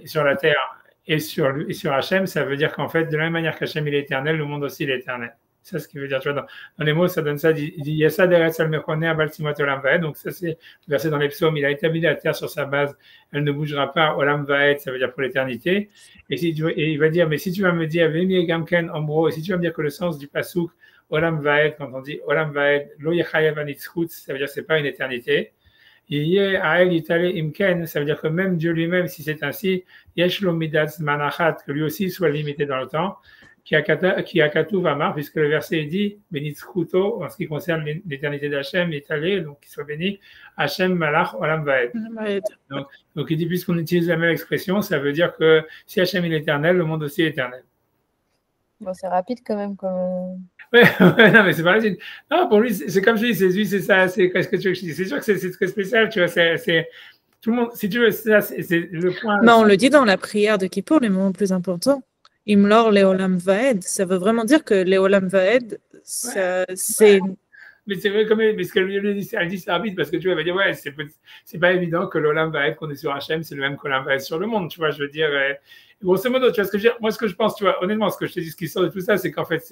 sur la terre, et sur Hachem, ça veut dire qu'en fait, de la même manière qu'Hachem il est éternel, le monde aussi il est éternel. C'est ce qu'il veut dire. Tu vois, dans les mots, ça donne ça. Il dit Yassad Eretz al-Mechonea Baltimot Olam Vaed. Donc, ça, c'est le verset dans les psaumes. Il a établi la terre sur sa base. Elle ne bougera pas. Olam Vaed, ça veut dire pour l'éternité. Et il va dire mais si tu vas me dire Vemi Gamken Ombro, et si tu vas me dire que le sens du pasuk Olam Vaed, quand on dit Olam Vaed, Lo Yechayev Anitzchut, ça veut dire que c'est pas une éternité. Ça veut dire que même Dieu lui-même, si c'est ainsi, que lui aussi soit limité dans le temps, qui a Katu Vamar, puisque le verset dit, Benitzchuto, en ce qui concerne l'éternité d'Hachem, étalé, donc qu'il soit béni, Hachem Malach Olam Vaed. Donc il dit, puisqu'on utilise la même expression, ça veut dire que si Hachem est éternel, le monde aussi est éternel. Bon, c'est rapide quand même. Ouais, non, mais c'est pas rapide. Non, pour lui, c'est comme je dis, c'est ça, c'est ce que tu veux que je dis. C'est sûr que c'est très spécial, tu vois, c'est tout le monde, si tu veux, c'est le point. Mais on le dit dans la prière de Kippour, les moments plus importants. Imlor Leolam Vaed, ça veut vraiment dire que Leolam Vaed, c'est. Mais c'est vrai, mais ce qu'elle dit, c'est rapide, parce que tu vois, elle va dire, ouais, c'est pas évident que l'Olam Vaed qu'on est sur Hachem, c'est le même qu'Olam Vaed sur le monde, tu vois, je veux dire. Grosso modo, tu vois ce que je veux dire. Moi, ce que je pense, tu vois, honnêtement, ce que je te dis, ce qui sort de tout ça, c'est qu'en fait,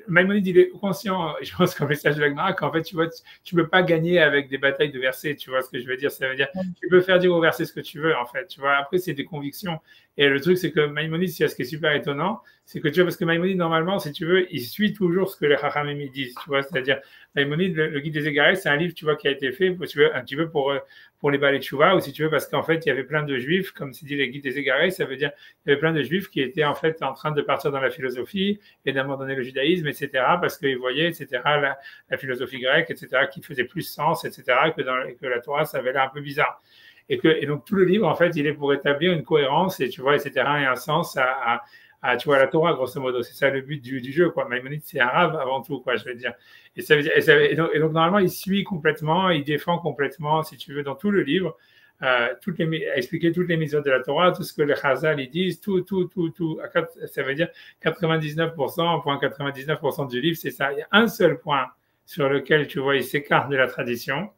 Maïmonide, il est conscient, je pense qu'en message de la Gemara, qu'en fait, tu vois, tu peux pas gagner avec des batailles de versets, tu vois ce que je veux dire. Ça veut dire, tu peux faire dire au verset ce que tu veux, en fait, tu vois. Après, c'est des convictions. Et le truc, c'est que Maïmonide, ce qui est super étonnant, c'est que tu vois, parce que Maïmonide, normalement, si tu veux, il suit toujours ce que les Chachamim disent, tu vois, c'est-à-dire, Maïmonide, le Guide des Égarés, c'est un livre, tu vois, qui a été fait, tu veux, un petit peu pour les Balei Tchouva, ou si tu veux, parce qu'en fait, il y avait plein de Juifs, comme c'est dit les Guides des Égarés, ça veut dire, il y avait plein de Juifs qui étaient, en fait, en train de partir dans la philosophie et d'abandonner le judaïsme, etc., parce qu'ils voyaient, etc., la philosophie grecque, etc., qui faisait plus sens, etc., que la Torah, ça avait l'air un peu bizarre. Et donc, tout le livre, en fait, il est pour établir une cohérence, et tu vois, etc., et un sens tu vois, la Torah, grosso modo. C'est ça le but du jeu, quoi. Maïmonide, c'est arabe avant tout, quoi, je veux dire. Et, ça veut dire, et donc, normalement, il suit complètement, il défend complètement, si tu veux, dans tout le livre, expliquer toutes les mitzvot de la Torah, tout ce que les Chazal ils disent, tout. Ça veut dire 99%, 99% du livre, c'est ça. Il y a un seul point sur lequel, tu vois, il s'écarte de la tradition.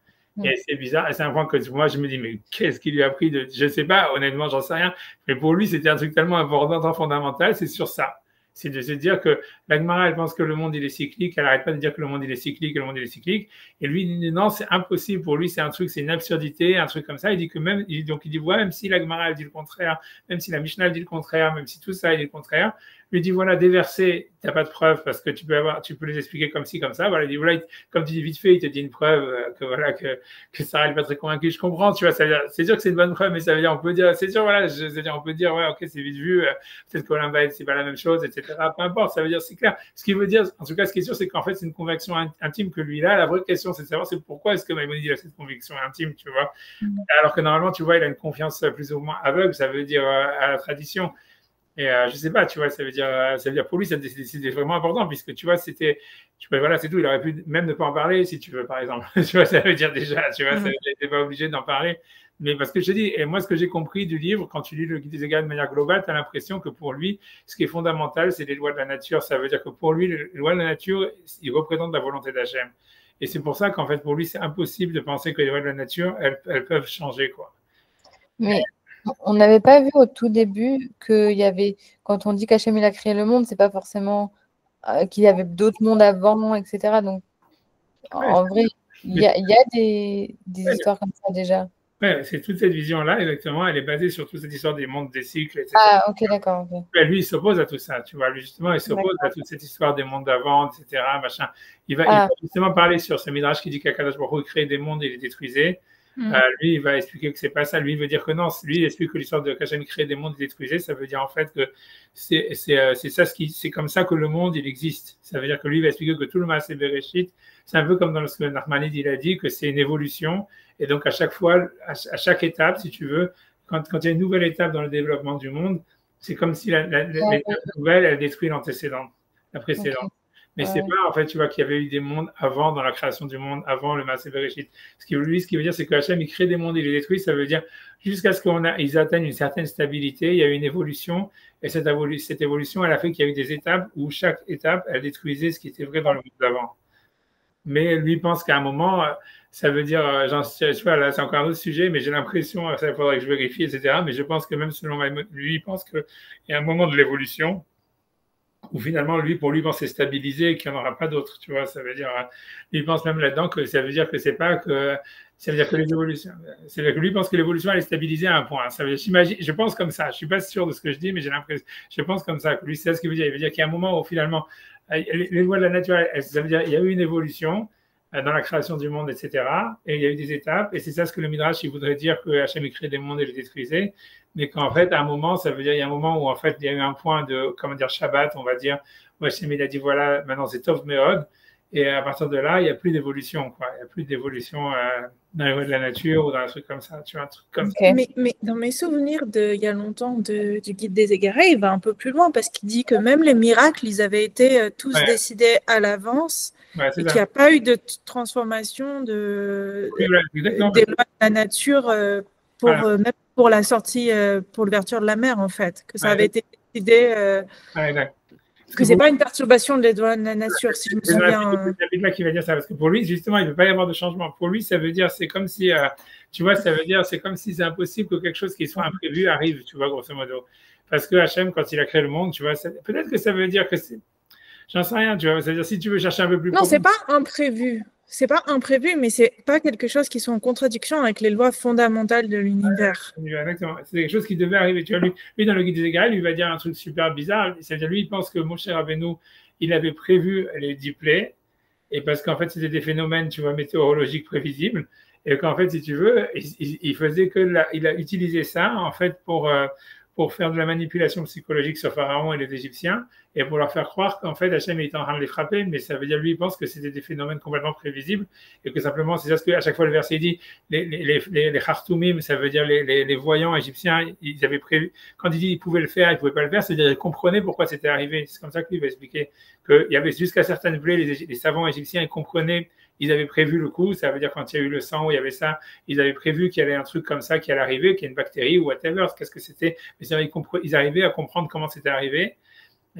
Et c'est bizarre, et c'est un point que moi je me dis, mais qu'est-ce qu'il lui a appris de. Je ne sais pas, honnêtement, j'en sais rien. Mais pour lui, c'était un truc tellement important, fondamental, c'est sur ça. C'est de se dire que la Gemara, elle pense que le monde, il est cyclique. Elle n'arrête pas de dire que le monde, il est cyclique, que le monde, il est cyclique. Et lui, il dit non, c'est impossible. Pour lui, c'est un truc, c'est une absurdité, un truc comme ça. Il dit que même, donc il dit, ouais, même si la Gemara, elle dit le contraire, même si la Mishnah, elle dit le contraire, même si tout ça, il dit le contraire, lui dit, voilà, des versets, tu n'as pas de preuve parce que tu peux les expliquer comme ci, comme ça. Voilà, il dit, voilà, comme tu dis vite fait, il te dit une preuve que voilà, que Sarah n'est pas très convaincue. Je comprends, tu vois, ça veut dire, c'est sûr que c'est une bonne preuve, mais ça veut dire, on peut dire, c'est sûr, voilà, on peut dire, ouais, ok, c'est vite vu, peut-être qu'Olympe, c'est pas la même chose, etc. Peu importe, ça veut dire, c'est clair. Ce qui veut dire, en tout cas, ce qui est sûr, c'est qu'en fait, c'est une conviction intime que lui, là, la vraie question, c'est de savoir, c'est pourquoi est-ce que Maïmonide a cette conviction intime, tu vois. Alors que normalement, tu vois, il a une confiance plus ou moins aveugle, ça veut dire à la tradition. Et je sais pas, tu vois, ça veut dire pour lui, c'était vraiment important, puisque tu vois, voilà, c'est tout. Il aurait pu même ne pas en parler, si tu veux, par exemple. Tu vois, ça veut dire déjà, tu vois, il n'était pas obligé d'en parler. Mais parce que je te dis, et moi, ce que j'ai compris du livre, quand tu lis le Guide des Égarés de manière globale, tu as l'impression que pour lui, ce qui est fondamental, c'est les lois de la nature. Ça veut dire que pour lui, les lois de la nature, ils représentent la volonté d'Hachem. Et c'est pour ça qu'en fait, pour lui, c'est impossible de penser que les lois de la nature, elles peuvent changer, quoi. Mais on n'avait pas vu au tout début qu'il y avait, quand on dit qu'Hachem il a créé le monde, c'est pas forcément qu'il y avait d'autres mondes avant, etc. Donc, en vrai, il y a des histoires comme ça déjà. Ouais, c'est toute cette vision-là, exactement. Elle est basée sur toute cette histoire des mondes, des cycles, etc. Ah, ok, d'accord. Okay. Lui, il s'oppose à tout ça, tu vois. Lui, justement, il s'oppose à toute cette histoire des mondes d'avant, etc. Machin. Il va justement parler sur ce Midrash qui dit qu'Akadosh Baruch Hu crée des mondes et les détruisait. Lui, il va expliquer que c'est pas ça. Lui, il veut dire que non. Lui, il explique que l'histoire de qu'Hachem crée des mondes et détruisait. Ça veut dire en fait que c'est comme ça que le monde il existe. Ça veut dire que lui, il va expliquer que tout le Maaseh Bereshit, c'est un peu comme dans ce que Nachmanide il a dit, que c'est une évolution. Et donc à chaque fois, à chaque étape, si tu veux, quand il y a une nouvelle étape dans le développement du monde, c'est comme si l'étape nouvelle, elle détruit l'antécédente, la précédente. Okay. Mais c'est pas, en fait, tu vois, qu'il y avait eu des mondes avant, dans la création du monde, avant le Maaseh Bereshit. Ce qui veut dire, c'est que Hachem, il crée des mondes, il les détruit. Ça veut dire, jusqu'à ce qu'ils atteignent une certaine stabilité, il y a eu une évolution. Et cette évolution, elle a fait qu'il y a eu des étapes où chaque étape, elle détruisait ce qui était vrai dans le monde d'avant. Mais lui pense qu'à un moment, ça veut dire, je vois, là, c'est encore un autre sujet, mais j'ai l'impression, ça, il faudrait que je vérifie, etc. Mais je pense que même selon lui, il pense qu'il y a un moment de l'évolution où finalement, pour lui, c'est stabilisé et qu'il n'y en aura pas d'autres, tu vois. Ça veut dire, il pense même là-dedans que ça veut dire que c'est pas que, ça veut dire que les évolutions, c'est que lui pense que l'évolution, elle est stabilisée à un point. Ça veut dire, je pense comme ça. Je suis pas sûr de ce que je dis, mais j'ai l'impression, je pense comme ça, que lui, c'est ce qu'il veut dire. Il veut dire qu'il y a un moment où finalement, les lois de la nature, ça veut dire qu'il y a eu une évolution dans la création du monde, etc. Et il y a eu des étapes, et c'est ça ce que le Midrash, il voudrait dire que Hachem crée des mondes et les détruisait, mais qu'en fait, à un moment, ça veut dire il y a un moment où en fait, il y a eu un point de, comment dire, Shabbat, on va dire, où Hachem il a dit voilà, maintenant c'est Tov Meod, et à partir de là, il n'y a plus d'évolution, quoi. Il n'y a plus d'évolution dans les lois de la nature ou dans un truc comme ça, tu vois, un truc comme ça. Mais dans mes souvenirs il y a longtemps du Guide des Égarés, il va un peu plus loin parce qu'il dit que même les miracles, ils avaient été tous décidés à l'avance. Et qu'il n'y a pas eu de transformation des lois de la nature même pour la sortie, pour l'ouverture de la mer, en fait. Que ça avait été décidé, que ce n'est pas une perturbation des lois de la nature, si je me souviens. C'est David là qui va dire ça, parce que pour lui, justement, il ne veut pas y avoir de changement. Pour lui, ça veut dire, c'est comme si, tu vois, ça veut dire, c'est comme si c'est impossible que quelque chose qui soit imprévu arrive, tu vois, grosso modo. Parce que Hachem, quand il a créé le monde, tu vois, peut-être que ça veut dire que c'est. J'en sais rien, tu vois. C'est-à-dire, si tu veux chercher un peu plus. Non, c'est pas imprévu. c'est pas imprévu, mais c'est pas quelque chose qui soit en contradiction avec les lois fondamentales de l'univers. Exactement. C'est quelque chose qui devait arriver. Tu vois, lui dans le guide des Égarés, lui va dire un truc super bizarre. C'est-à-dire, lui, il pense que Moshe Rabbeinu, il avait prévu les 10 plaies, et parce qu'en fait, c'était des phénomènes, tu vois, météorologiques prévisibles, et qu'en fait, si tu veux, il faisait que il a utilisé ça, en fait, pour faire de la manipulation psychologique sur Pharaon et les Égyptiens, et pour leur faire croire qu'en fait, Hachem était en train de les frapper, mais ça veut dire, lui, il pense que c'était des phénomènes complètement prévisibles, et que simplement, c'est ça ce qu'à chaque fois le verset dit, les Khartoumim, ça veut dire les voyants égyptiens, ils avaient prévu, quand il dit qu'ils pouvaient le faire, ils ne pouvaient pas le faire, c'est-à-dire qu'ils comprenaient pourquoi c'était arrivé. C'est comme ça que lui va expliquer qu'il y avait jusqu'à certaines plaies, les savants égyptiens, ils comprenaient, ils avaient prévu le coup, ça veut dire quand il y a eu le sang, où il y avait ça, ils avaient prévu qu'il y avait un truc comme ça qui allait arriver, qu'il y a une bactérie ou whatever, qu'est-ce que c'était, mais ils arrivaient à comprendre comment c'était arrivé.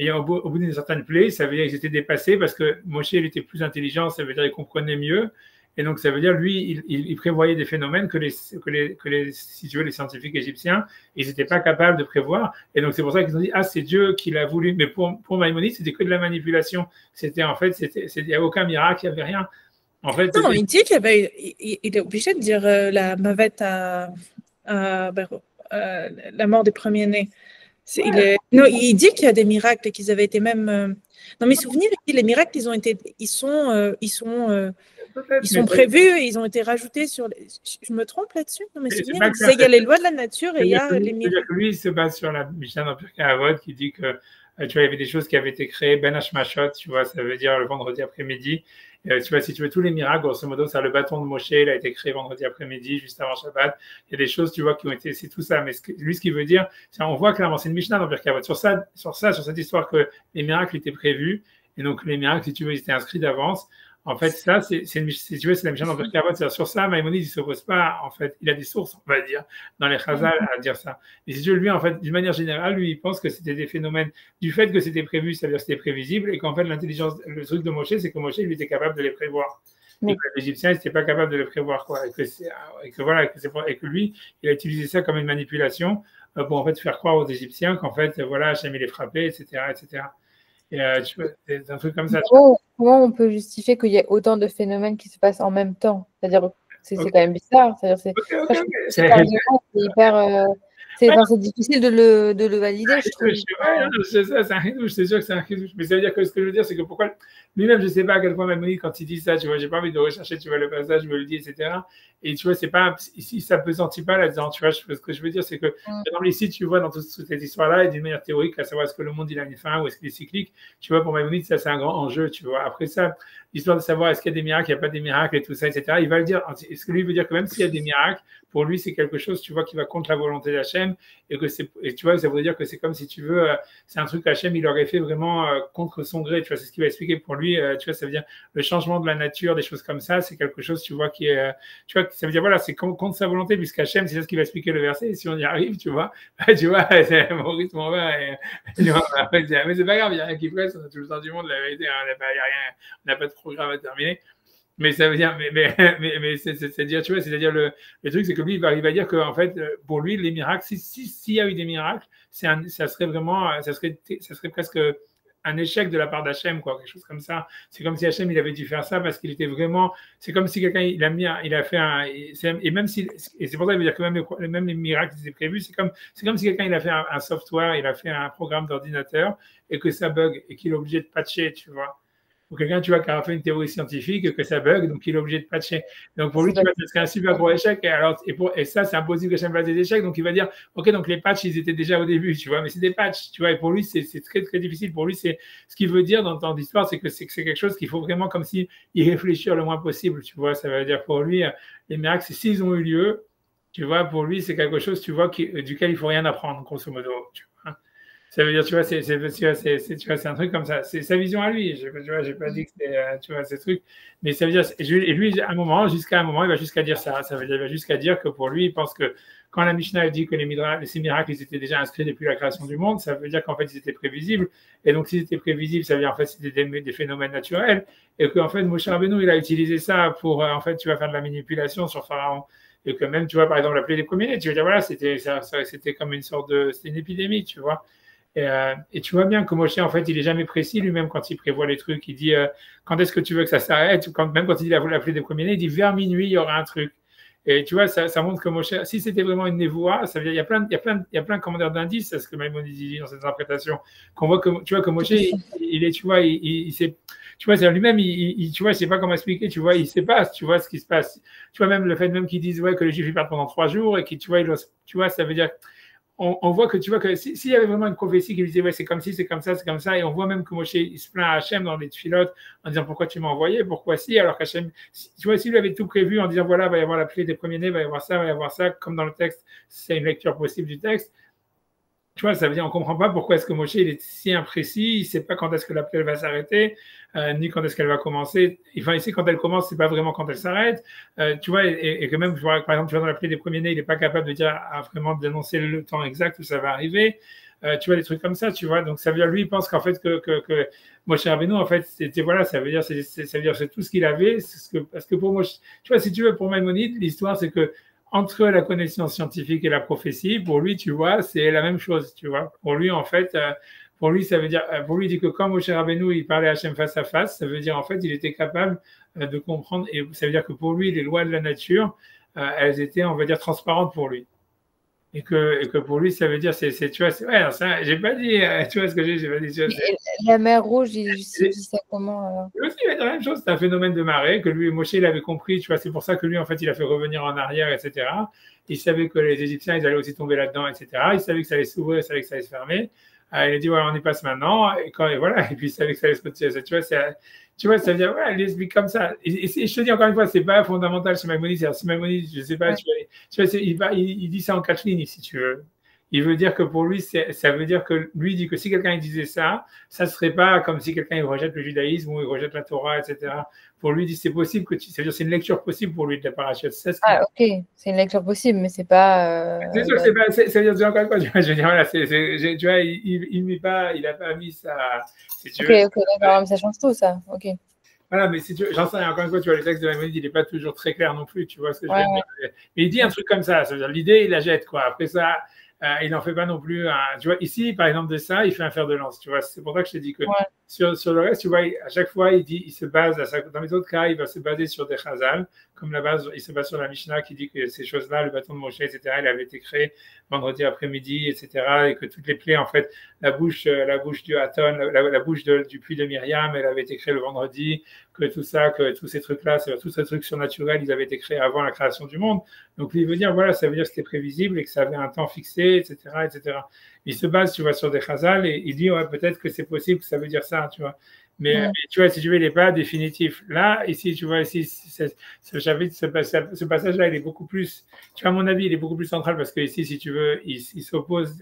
Et au bout d'une certaine plaie, ça veut dire qu'ils étaient dépassés parce que Moshe, il était plus intelligent, ça veut dire qu'il comprenait mieux. Et donc, ça veut dire, lui, il prévoyait des phénomènes que si tu veux, les scientifiques égyptiens, ils n'étaient pas capables de prévoir. Et donc, c'est pour ça qu'ils ont dit, ah, c'est Dieu qui l'a voulu. Mais pour Maïmonide, c'était que de la manipulation. C'était, en fait, il n'y avait aucun miracle, il n'y avait rien. En fait, non, il dit qu'il est obligé de dire la mavette à la mort des premiers-nés. Non, il dit qu'il y a des miracles et qu'ils avaient été même. Dans mes souvenirs, les miracles, ils sont prévus et ils ont été rajoutés sur. Je me trompe là-dessus? Dans mes souvenirs, il y a les lois de la nature et il y a les miracles. Lui, il se base sur la Mishnah dans Pirkei Avot qui dit que tu vois, il y avait des choses qui avaient été créées Ben Hashmashot, tu vois, ça veut dire le vendredi après-midi. Tu vois, si tu veux, tous les miracles, grosso modo, c'est le bâton de Moshe, il a été créé vendredi après-midi, juste avant Shabbat. Il y a des choses, tu vois, qui ont été, c'est tout ça. Mais lui, ce qu'il veut dire, c'est, on voit clairement, c'est une Mishnah dans Pirkei Avot. Sur cette histoire que les miracles étaient prévus, et donc les miracles, si tu veux, ils étaient inscrits d'avance. En fait, ça, si tu veux, c'est la Mishnah dans Pirkei Avot. C'est-à-dire, sur ça, Maïmonide, il ne s'oppose pas, en fait. Il a des sources, on va dire, dans les Chazal à dire ça. Et si tu veux, lui, en fait, d'une manière générale, lui, il pense que c'était des phénomènes du fait que c'était prévu, c'est-à-dire que c'était prévisible, et qu'en fait, l'intelligence, le truc de Moshe, c'est que Moshe, lui, était capable de les prévoir. Et que les Égyptiens, ils n'étaient pas capables de les prévoir, quoi. Et que lui, il a utilisé ça comme une manipulation pour, en fait, faire croire aux Égyptiens qu'en fait, voilà, Hachem, il les frappait, etc., etc. Et tu vois, c'est un truc comme ça. Comment on peut justifier qu'il y ait autant de phénomènes qui se passent en même temps? C'est-à-dire, c'est quand même bizarre. C'est-à-dire, c'est hyper. C'est difficile de le valider, je trouve. C'est ça, c'est un ridouche, c'est sûr que c'est un ridouche. Mais ça veut dire que ce que je veux dire, c'est que pourquoi lui-même, je ne sais pas à quel point Maïmonide, quand il dit ça, tu vois, j'ai pas envie de rechercher, tu vois, le passage, je me le dis, etc. Et tu vois, c'est pas, ici, ça ne pesantit pas là-dedans, tu vois, ce que je veux dire, c'est que, par exemple, ici, tu vois, dans toute cette histoire-là, et d'une manière théorique, à savoir est-ce que le monde, il a une fin ou est-ce qu'il est cyclique, tu vois, pour Maïmonide, ça, c'est un grand enjeu, tu vois. Après ça, l'histoire de savoir est-ce qu'il y a des miracles, il n'y a pas des miracles et tout ça, etc. Il va le dire, est-ce que lui veut dire que même s'il y a des miracles, pour lui, c'est quelque chose, tu vois, qui va contre la volonté d'Hachem, et tu vois, ça veut dire que c'est comme si tu veux, c'est un truc qu'Hachem, il aurait fait vraiment contre son gré, tu vois, c'est ce qu'il va expliquer pour lui, tu vois, ça veut dire le changement de la nature, des choses comme ça, c'est quelque chose, tu vois, qui est, tu vois, ça veut dire, voilà, c'est contre sa volonté, puisqu'Hachem, c'est ça ce qu'il va expliquer le verset, et si on y arrive, tu vois, c'est Maurice m'en va, mais c'est pas grave, il n'y a rien qui presse, on a tout le temps du monde, la vérité, on n'a pas de programme à terminer. Mais ça veut dire, mais c'est-à-dire, tu vois, c'est-à-dire le truc, c'est que lui, il va dire que, en fait, pour lui, les miracles, s'il y a eu des miracles, ça serait vraiment, ça serait presque un échec de la part d'Hachem, quoi, quelque chose comme ça. C'est comme si Hachem, il avait dû faire ça parce qu'il était vraiment, c'est comme si quelqu'un, il a fait et même si, et c'est pour ça qu'il veut dire que même les miracles qui étaient prévus, c'est comme si quelqu'un, il a fait un software, il a fait un programme d'ordinateur et que ça bug et qu'il est obligé de patcher, tu vois. Ou quelqu'un, tu vois, qui a fait une théorie scientifique, que ça bug, donc il est obligé de patcher. Donc pour lui, tu vois, ce serait un super gros échec. Et ça, c'est impossible que Hachem fasse des échecs. Donc il va dire, OK, donc les patchs, ils étaient déjà au début, tu vois, mais c'est des patchs, tu vois. Et pour lui, c'est très, très difficile. Pour lui, c'est ce qu'il veut dire dans l'histoire, c'est que c'est quelque chose qu'il faut vraiment comme si il réfléchir le moins possible, tu vois. Ça veut dire pour lui, les miracles, s'ils ont eu lieu, tu vois, pour lui, c'est quelque chose, tu vois, duquel il faut rien apprendre, grosso modo, tu vois. Ça veut dire, tu vois, c'est un truc comme ça. C'est sa vision à lui. Tu vois, j'ai pas dit que c'était, tu vois, ces trucs. Mais ça veut dire, et lui, jusqu'à un moment, il va jusqu'à dire ça. Ça veut dire, il va jusqu'à dire que pour lui, il pense que quand la Mishnah dit que ces miracles, ils étaient déjà inscrits depuis la création du monde, ça veut dire qu'en fait, ils étaient prévisibles. Et donc, s'ils étaient prévisibles, ça veut dire, en fait, c'était des phénomènes naturels. Et qu'en fait, Moshe Rabbeinu, il a utilisé ça pour, en fait, tu vas faire de la manipulation sur Pharaon. Et que même, tu vois, par exemple, l'appeler les premiers-nés, tu veux dire, voilà, c'était comme une sorte de, c'était une épidémie, tu vois. Et tu vois bien que Moshe, en fait, il est jamais précis lui-même quand il prévoit les trucs. Il dit quand est-ce que tu veux que ça s'arrête, même quand il dit la pluie des premiers-nés, il dit vers minuit, il y aura un truc. Et tu vois, ça montre que Moshe, si c'était vraiment une névoie, ça veut dire il y a plein de commandeurs d'indices, c'est ce que Maïmonide dit dans cette interprétation, qu'on voit que tu vois que Moshe, il est, tu vois, il sait, tu vois, c'est lui-même, tu vois, je sais pas comment expliquer, tu vois, il sait pas, tu vois ce qui se passe. Tu vois même le fait même qu'ils disent ouais que les Juifs ils partent pendant 3 jours et que tu vois, tu vois, ça veut dire on voit que tu vois que s'il y avait vraiment une prophétie qui lui disait ouais c'est comme ci, c'est comme ça, et on voit même que Moshe il se plaint à Hachem dans les tfilotes en disant pourquoi tu m'as envoyé, pourquoi si, alors qu'Hachem, tu vois, s'il lui avait tout prévu en disant voilà, il va y avoir la pluie des premiers-nés, il va y avoir ça, comme dans le texte, c'est une lecture possible du texte. Tu vois, ça veut dire on comprend pas pourquoi est-ce que Moshe il est si imprécis, il sait pas quand est-ce que la pluie va s'arrêter, ni quand est-ce qu'elle va commencer. Enfin, ici, quand elle commence, c'est pas vraiment quand elle s'arrête. Tu vois, et que même, par exemple, tu vois, dans la pluie des premiers-nés, il n'est pas capable de dire vraiment d'annoncer le temps exact où ça va arriver. Tu vois, des trucs comme ça, tu vois. Donc, ça veut dire, lui, il pense qu'en fait, que Moshe Rabbeinu, en fait, c'était, voilà, ça veut dire, c'est tout ce qu'il avait. Parce que pour Moshe, tu vois, si tu veux, pour Maïmonide, l'histoire, c'est que entre la connaissance scientifique et la prophétie, pour lui, tu vois, c'est la même chose, tu vois. Pour lui, en fait, pour lui, ça veut dire, pour lui, il dit que quand Moshe Rabbeinu, il parlait à Hachem face à face, ça veut dire, en fait, il était capable de comprendre, et ça veut dire que pour lui, les lois de la nature, elles étaient, on va dire, transparentes pour lui. Et que pour lui, ça veut dire, tu vois, ouais, ça, j'ai pas dit, tu vois ce que j'ai pas dit. Tu vois, la mer Rouge, il dit ça comment Lui aussi, il va dire la même chose, c'est un phénomène de marée que lui, Moshe, il avait compris, tu vois, c'est pour ça que lui, en fait, il a fait revenir en arrière, etc. Il savait que les Égyptiens, ils allaient aussi tomber là-dedans, etc. Il savait que ça allait s'ouvrir, il savait que ça allait se fermer. Il a dit, voilà, on y passe maintenant, et voilà, et puis il savait que ça allait se continuer. Tu vois, ça veut dire, ouais, il explique comme ça. Et je te dis encore une fois, c'est pas fondamental chez Maïmonide. C'est-à-dire, si Maïmonide, je sais pas, tu vois, il dit ça en 4 lignes, si tu veux. Il veut dire que pour lui, ça veut dire que lui dit que si quelqu'un disait ça, ça ne serait pas comme si quelqu'un rejette le judaïsme ou il rejette la Torah, etc. Pour lui, il dit c'est possible que ça veut dire c'est une lecture possible pour lui de la parachute. Ah, ok, c'est une lecture possible, mais c'est pas. C'est sûr que c'est pas. Ça veut dire encore une fois, tu vois, je veux dire, voilà, tu vois, il n'a pas mis ça. Si tu veux, ok, d'accord, mais ça change tout, ça. Ok. Voilà, mais si tu j'en sais rien, encore une fois, tu vois, le texte de Maïmonide, il n'est pas toujours très clair non plus, tu vois ce que je veux dire. Mais il dit un truc comme ça veut dire l'idée, il la jette, quoi. Après ça, il n'en fait pas non plus tu vois, ici, par exemple, de ça, il fait un fer de lance, tu vois. C'est pour ça que je t'ai dit que sur le reste, tu vois, à chaque fois, il se base, dans les autres cas, il va se baser sur des chazal, comme la base, il se base sur la Mishnah qui dit que ces choses-là, le bâton de Moshe, etc., il avait été créé vendredi après-midi, etc., et que toutes les plaies, en fait, la bouche du Haton, la bouche du puits de Myriam, elle avait été créée le vendredi, que tout ça, que tous ces trucs-là, tous ces trucs surnaturels, ils avaient été créés avant la création du monde. Donc, il veut dire, voilà, ça veut dire que c'était prévisible et que ça avait un temps fixé, etc., etc. Il se base, tu vois, sur des chazal et il dit, ouais, peut-être que c'est possible que ça veut dire ça, tu vois. Mais tu vois, si tu veux, il n'est pas définitif. Là, ici, tu vois, ici, ce passage-là, il est beaucoup plus, tu vois, à mon avis, il est beaucoup plus central parce que ici, si tu veux, il s'oppose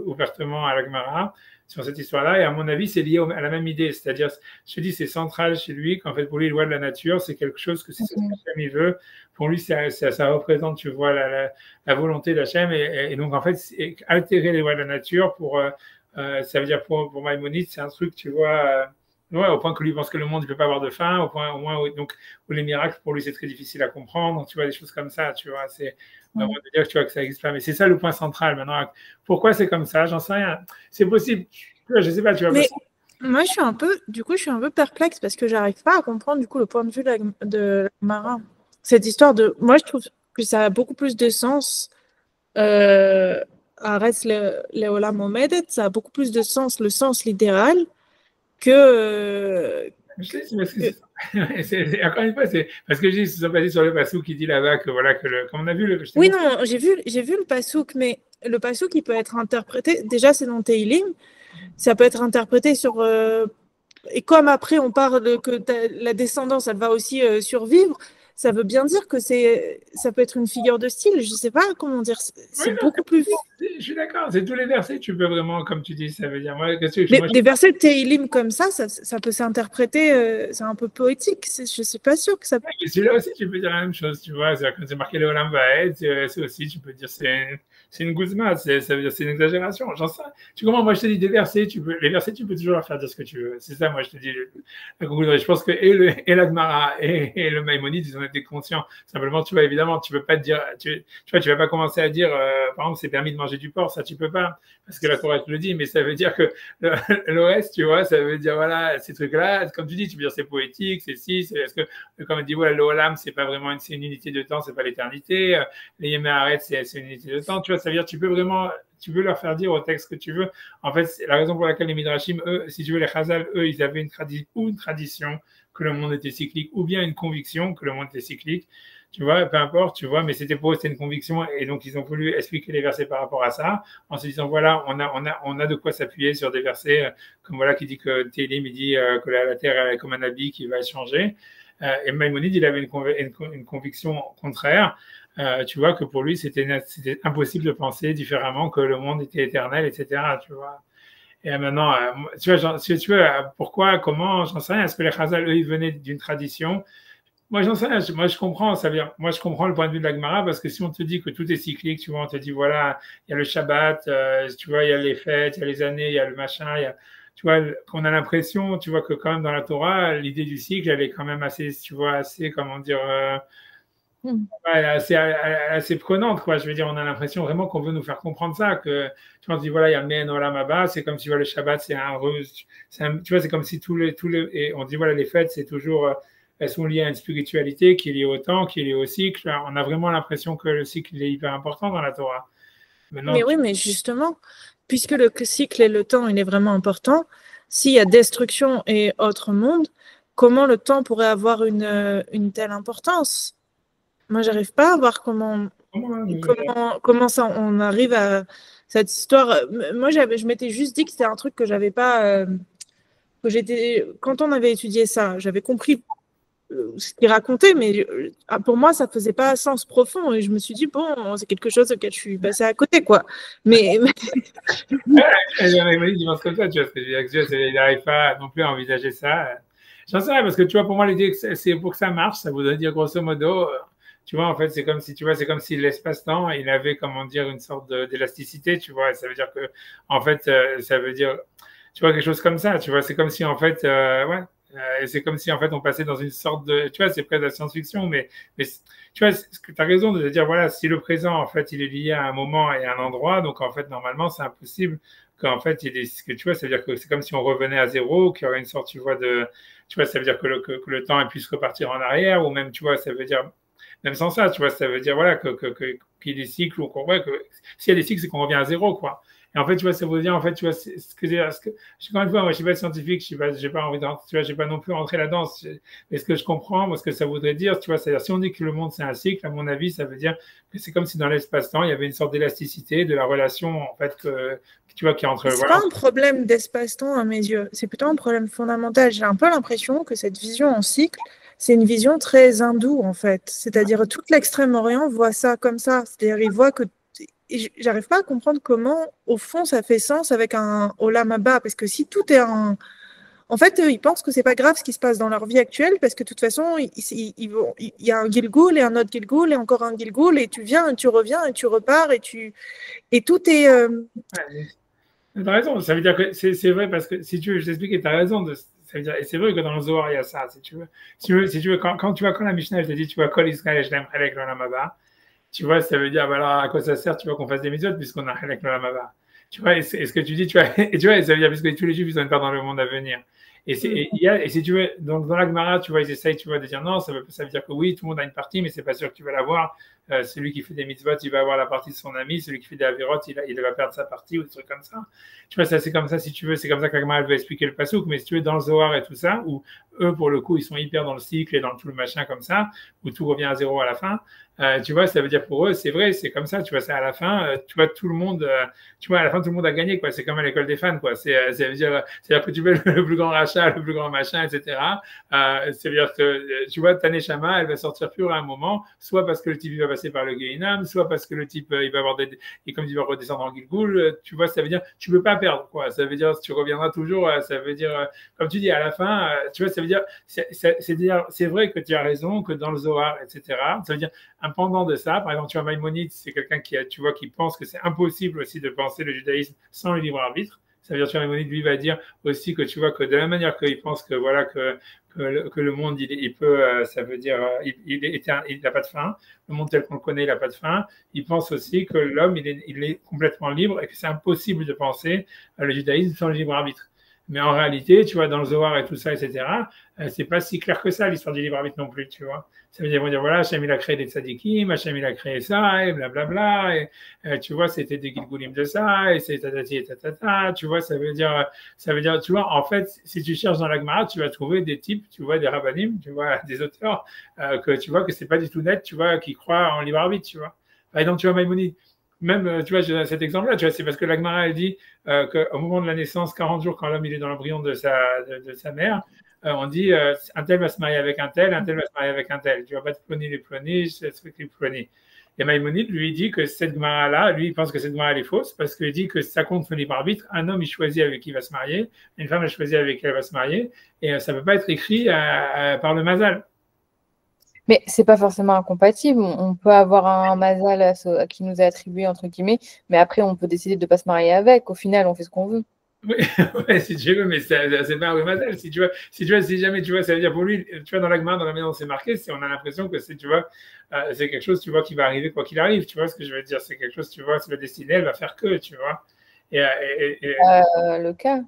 ouvertement à la Gemara sur cette histoire-là. Et à mon avis, c'est lié à la même idée. C'est-à-dire, je te dis, c'est central chez lui, qu'en fait, pour lui, les lois de la nature, c'est quelque chose que c'est ce qu'Hachem il veut. Pour lui, ça représente, tu vois, la volonté d'Hachem. Et donc, en fait, altérer les lois de la nature ça veut dire pour Maïmonide, c'est un truc, tu vois, ouais, au point que lui pense que le monde ne peut pas avoir de fin, au moins où les miracles, pour lui, c'est très difficile à comprendre. Tu vois, des choses comme ça, tu vois, c'est vraiment de dire que tu vois que ça n'existe pas. Mais c'est ça le point central. Maintenant, pourquoi c'est comme ça? J'en sais rien. C'est possible. Je ne sais pas, tu vois. Mais moi, je suis un peu perplexe parce que j'arrive pas à comprendre, du coup, le point de vue de Mara. Cette histoire moi, je trouve que ça a beaucoup plus de sens. Arès Leolam Omedet, ça a beaucoup plus de sens, le sens littéral, que. Encore une fois, c'est parce que ils se sont basés sur le passouk qui dit là-bas que voilà, comme on a vu le. Oui, non, j'ai vu le passouk, mais le passouk, il peut être interprété. Déjà, c'est dans Teilim, ça peut être interprété sur. Et comme après, on parle que la descendance, elle va aussi survivre. Ça veut bien dire que ça peut être une figure de style. Je ne sais pas comment dire. C'est beaucoup plus. Je suis d'accord. C'est tous les versets. Tu peux vraiment, comme tu dis, ça veut dire. Des versets de Teilim comme ça peut s'interpréter. C'est un peu poétique. Je ne suis pas sûre que ça. Mais celui-là aussi, tu peux dire la même chose. Tu vois, quand c'est marqué le Olam Vaed, c'est aussi, tu peux dire, c'est une guzma. Ça veut dire, c'est une exagération. J'en sais. Tu comprends? Moi, je te dis des versets. Les versets, tu peux toujours leur faire dire ce que tu veux. C'est ça, moi, je te dis. Je pense que et la Gemara et le Maïmonide, t'es conscient. Simplement, tu vois, évidemment, tu peux pas te dire, tu vois, tu vas pas commencer à dire, par exemple, c'est permis de manger du porc, ça tu peux pas, parce que la Torah te le dit, mais ça veut dire que l'OS, tu vois, ça veut dire, voilà, ces trucs-là, comme tu dis, tu peux dire c'est poétique, c'est si, c'est, est-ce que, comme on dit, voilà, l'Olam, c'est pas vraiment c'est une unité de temps, c'est pas l'éternité, les Yéméharet, c'est une unité de temps, tu vois, ça veut dire, tu peux vraiment, tu peux leur faire dire au texte que tu veux. En fait, c'est la raison pour laquelle les Midrashim, eux, si tu veux, les Chazal, eux, ils avaient une tradition que le monde était cyclique, ou bien une conviction que le monde était cyclique. Tu vois, peu importe, tu vois, mais c'était pour eux, c'était une conviction, et donc ils ont voulu expliquer les versets par rapport à ça, en se disant, voilà, on a de quoi s'appuyer sur des versets, comme voilà, qui dit que Télim, il dit que la terre est comme un habit qui va changer. Et Maïmonide, il avait une conviction contraire. Tu vois, que pour lui, c'était impossible de penser différemment, que le monde était éternel, etc. Tu vois. Et maintenant, tu vois, si tu veux, pourquoi, comment, j'en sais rien. Est-ce que les Chazal, eux, ils venaient d'une tradition? Moi, j'en sais rien. Moi, je comprends. Ça veut dire, moi, je comprends le point de vue de la Gemara, parce que si on te dit que tout est cyclique, tu vois, on te dit, voilà, il y a le Shabbat, tu vois, il y a les fêtes, il y a les années, il y a le machin, il y a, tu vois, qu'on a l'impression, tu vois, que quand même dans la Torah, l'idée du cycle, elle est quand même assez, tu vois, assez, comment dire, ouais, assez prenante, quoi. Je veux dire, on a l'impression vraiment qu'on veut nous faire comprendre ça, que tu vois, on se dit, voilà, il y a Men Olam Haba, c'est comme si, voilà, le Shabbat, tu vois, c'est comme si et on dit, voilà, les fêtes, c'est toujours, elles sont liées à une spiritualité qui est liée au temps, qui est liée au cycle. On a vraiment l'impression que le cycle il est hyper important dans la Torah. Maintenant, Mais oui, mais justement, puisque le cycle et le temps, il est vraiment important, s'il y a destruction et autre monde, comment le temps pourrait avoir une telle importance? Moi, j'arrive pas à voir comment ça on arrive à cette histoire. Moi, je m'étais juste dit que c'était un truc que j'avais pas, quand on avait étudié ça, j'avais compris ce qu'il racontait, mais pour moi, ça faisait pas sens profond. Et je me suis dit, bon, c'est quelque chose auquel je suis passée à côté, quoi. Mais il pense comme ça, tu vois, parce que il n'arrive pas non plus à envisager ça. J'en sais rien, parce que tu vois, pour moi, l'idée, c'est pour que ça marche, ça voudrait dire grosso modo, tu vois, en fait, c'est comme si, tu vois, c'est comme si l'espace-temps, il avait, comment dire, une sorte d'élasticité, tu vois. Ça veut dire que, en fait, ça veut dire, tu vois, quelque chose comme ça, tu vois. C'est comme si, en fait, ouais, et c'est comme si, en fait, on passait dans une sorte de, tu vois, c'est presque de la science-fiction, mais tu vois, tu as raison de dire, voilà, si le présent, en fait, il est lié à un moment et à un endroit, donc, en fait, normalement, c'est impossible qu'en fait, il y ait que tu vois, ça veut dire que c'est comme si on revenait à zéro, qu'il y aurait une sorte, tu vois, tu vois, ça veut dire que le temps puisse repartir en arrière, ou même, tu vois, ça veut dire, même sans ça, tu vois, ça veut dire, voilà, qu'il y ait des cycles, ou qu'on, ouais, que s'il y a des cycles, c'est qu'on revient à zéro, quoi. Et en fait, tu vois, ça veut dire, en fait, tu vois, encore une fois, moi, je suis pas scientifique, j'ai pas envie tu vois, j'ai pas non plus rentré là-dedans. Mais ce que je comprends, moi, ce que ça voudrait dire, tu vois, c'est-à-dire, si on dit que le monde, c'est un cycle, à mon avis, ça veut dire que c'est comme si dans l'espace-temps, il y avait une sorte d'élasticité de la relation, en fait, tu vois, qui est entre, c'est voilà. pas un problème d'espace-temps à mes yeux. C'est plutôt un problème fondamental. J'ai un peu l'impression que cette vision en cycle, c'est une vision très hindoue, en fait. C'est-à-dire, tout l'Extrême-Orient voit ça comme ça. C'est-à-dire, il voit que j'arrive pas à comprendre comment, au fond, ça fait sens avec un Olam Haba, parce que si tout est un... En fait, ils pensent que c'est pas grave ce qui se passe dans leur vie actuelle, parce que de toute façon, il y a un Gilgoul et un autre Gilgoul et encore un Gilgoul, et tu viens et tu reviens et tu repars et tout est... Ouais, t'as raison, ça veut dire que c'est vrai, parce que si tu veux, je t'explique, et t'as raison, ça veut dire, et c'est vrai que dans le Zohar, il y a ça, si tu veux. Si tu veux, quand tu vois, quand la Mishnah, elle te dit, tu vois, Kol Israël, je l'aime avec l'Olam Haba, tu vois, ça veut dire, bah alors, à quoi ça sert, tu vois, qu'on fasse des mitzvot, puisqu'on a avec l'Olam Haba. Tu vois, et ce que tu dis, tu vois, et tu vois, et ça veut dire, puisque tous les Juifs, ils ont une part dans le monde à venir. Et si tu veux, donc dans la Gemara, tu vois, ils essayent, tu vois, de dire non, ça veut dire que oui, tout le monde a une partie, mais c'est pas sûr que tu vas l'avoir. Celui qui fait des mitzvot, il va avoir la partie de son ami, celui qui fait des avérotes, il va perdre sa partie, ou des trucs comme ça. Tu vois, ça, c'est comme ça, si tu veux, c'est comme ça que la Gemara, elle veut expliquer le pasouk, mais si tu veux, dans le Zohar et tout ça, où eux, pour le coup, ils sont hyper dans le cycle et dans tout le machin comme ça, où tout revient à zéro à la fin, tu vois, ça veut dire pour eux, c'est vrai, c'est comme ça, tu vois, c'est à la fin, tu vois, tout le monde, tu vois, à la fin, tout le monde a gagné, quoi. C'est comme à l'école des fans, quoi. Ça veut dire que tu veux le plus grand rachat, le plus grand machin, etc. Ça veut dire que, tu vois, ta neshama, elle va sortir pure à un moment, soit parce que le type, il va passer par le Gehinam, soit parce que le type, il va avoir et comme il va redescendre en Gilgoul, tu vois, ça veut dire, tu peux pas perdre, quoi. Ça veut dire, tu reviendras toujours, ça veut dire, comme tu dis, à la fin, tu vois, ça veut dire, c'est vrai que tu as raison, que dans le Zohar, etc., ça veut dire, un pendant de ça, par exemple, tu vois, Maïmonide, c'est quelqu'un qui pense que c'est impossible aussi de penser le judaïsme sans le libre arbitre. Ça veut dire, tu vois, Maïmonide, lui, va dire aussi que tu vois que de la manière qu'il pense que voilà que le monde, il peut, ça veut dire, il n'a pas de fin. Le monde tel qu'on le connaît, il n'a pas de fin. Il pense aussi que l'homme, il est complètement libre et que c'est impossible de penser le judaïsme sans le libre arbitre. Mais en réalité, tu vois, dans le Zohar et tout ça, etc., c'est pas si clair que ça, l'histoire du libre arbitre non plus, tu vois. Ça veut dire, ils vont dire, voilà, Hachem, il a créé des tzadikim, Hachem, il a créé ça, et blablabla, et tu vois, c'était des Gilgulim de ça, et c'est tatati et tatata, tu vois, ça veut dire, tu vois, en fait, si tu cherches dans la Gemara, tu vas trouver des types, tu vois, des rabbanim, tu vois, des auteurs, que tu vois que c'est pas du tout net, tu vois, qui croient en libre arbitre, tu vois. Par exemple, tu vois, Maïmonide, même, tu vois, j'ai cet exemple-là, tu vois, c'est parce que la Gemara, elle dit qu'au moment de la naissance, 40 jours, quand l'homme il est dans l'embryon de sa mère, on dit un tel va se marier avec un tel va se marier avec un tel. Tu vas pas te plonner les plonner, c'est ce que tu plonner. Et Maïmonide lui dit que cette Gemara-là, lui, il pense que cette Gemara, elle est fausse parce qu'il dit que ça compte le libre arbitre. Un homme, il choisit avec qui il va se marier, une femme, elle choisit avec qui elle va se marier, et ça ne peut pas être écrit par le Mazal. Mais c'est pas forcément incompatible. On peut avoir un mazal qui nous est attribué, entre guillemets, mais après, on peut décider de ne pas se marier avec. Au final, on fait ce qu'on veut. Oui, ouais, si tu veux, mais c'est pas un mazal. Si jamais, tu vois, ça veut dire pour lui, tu vois, dans la Gemara, dans la maison, c'est marqué, on a l'impression que c'est, tu vois, c'est quelque chose, tu vois, qui va arriver quoi qu'il arrive. Tu vois ce que je veux dire? C'est quelque chose, tu vois, c'est la destinée, elle va faire que, tu vois. Le cas.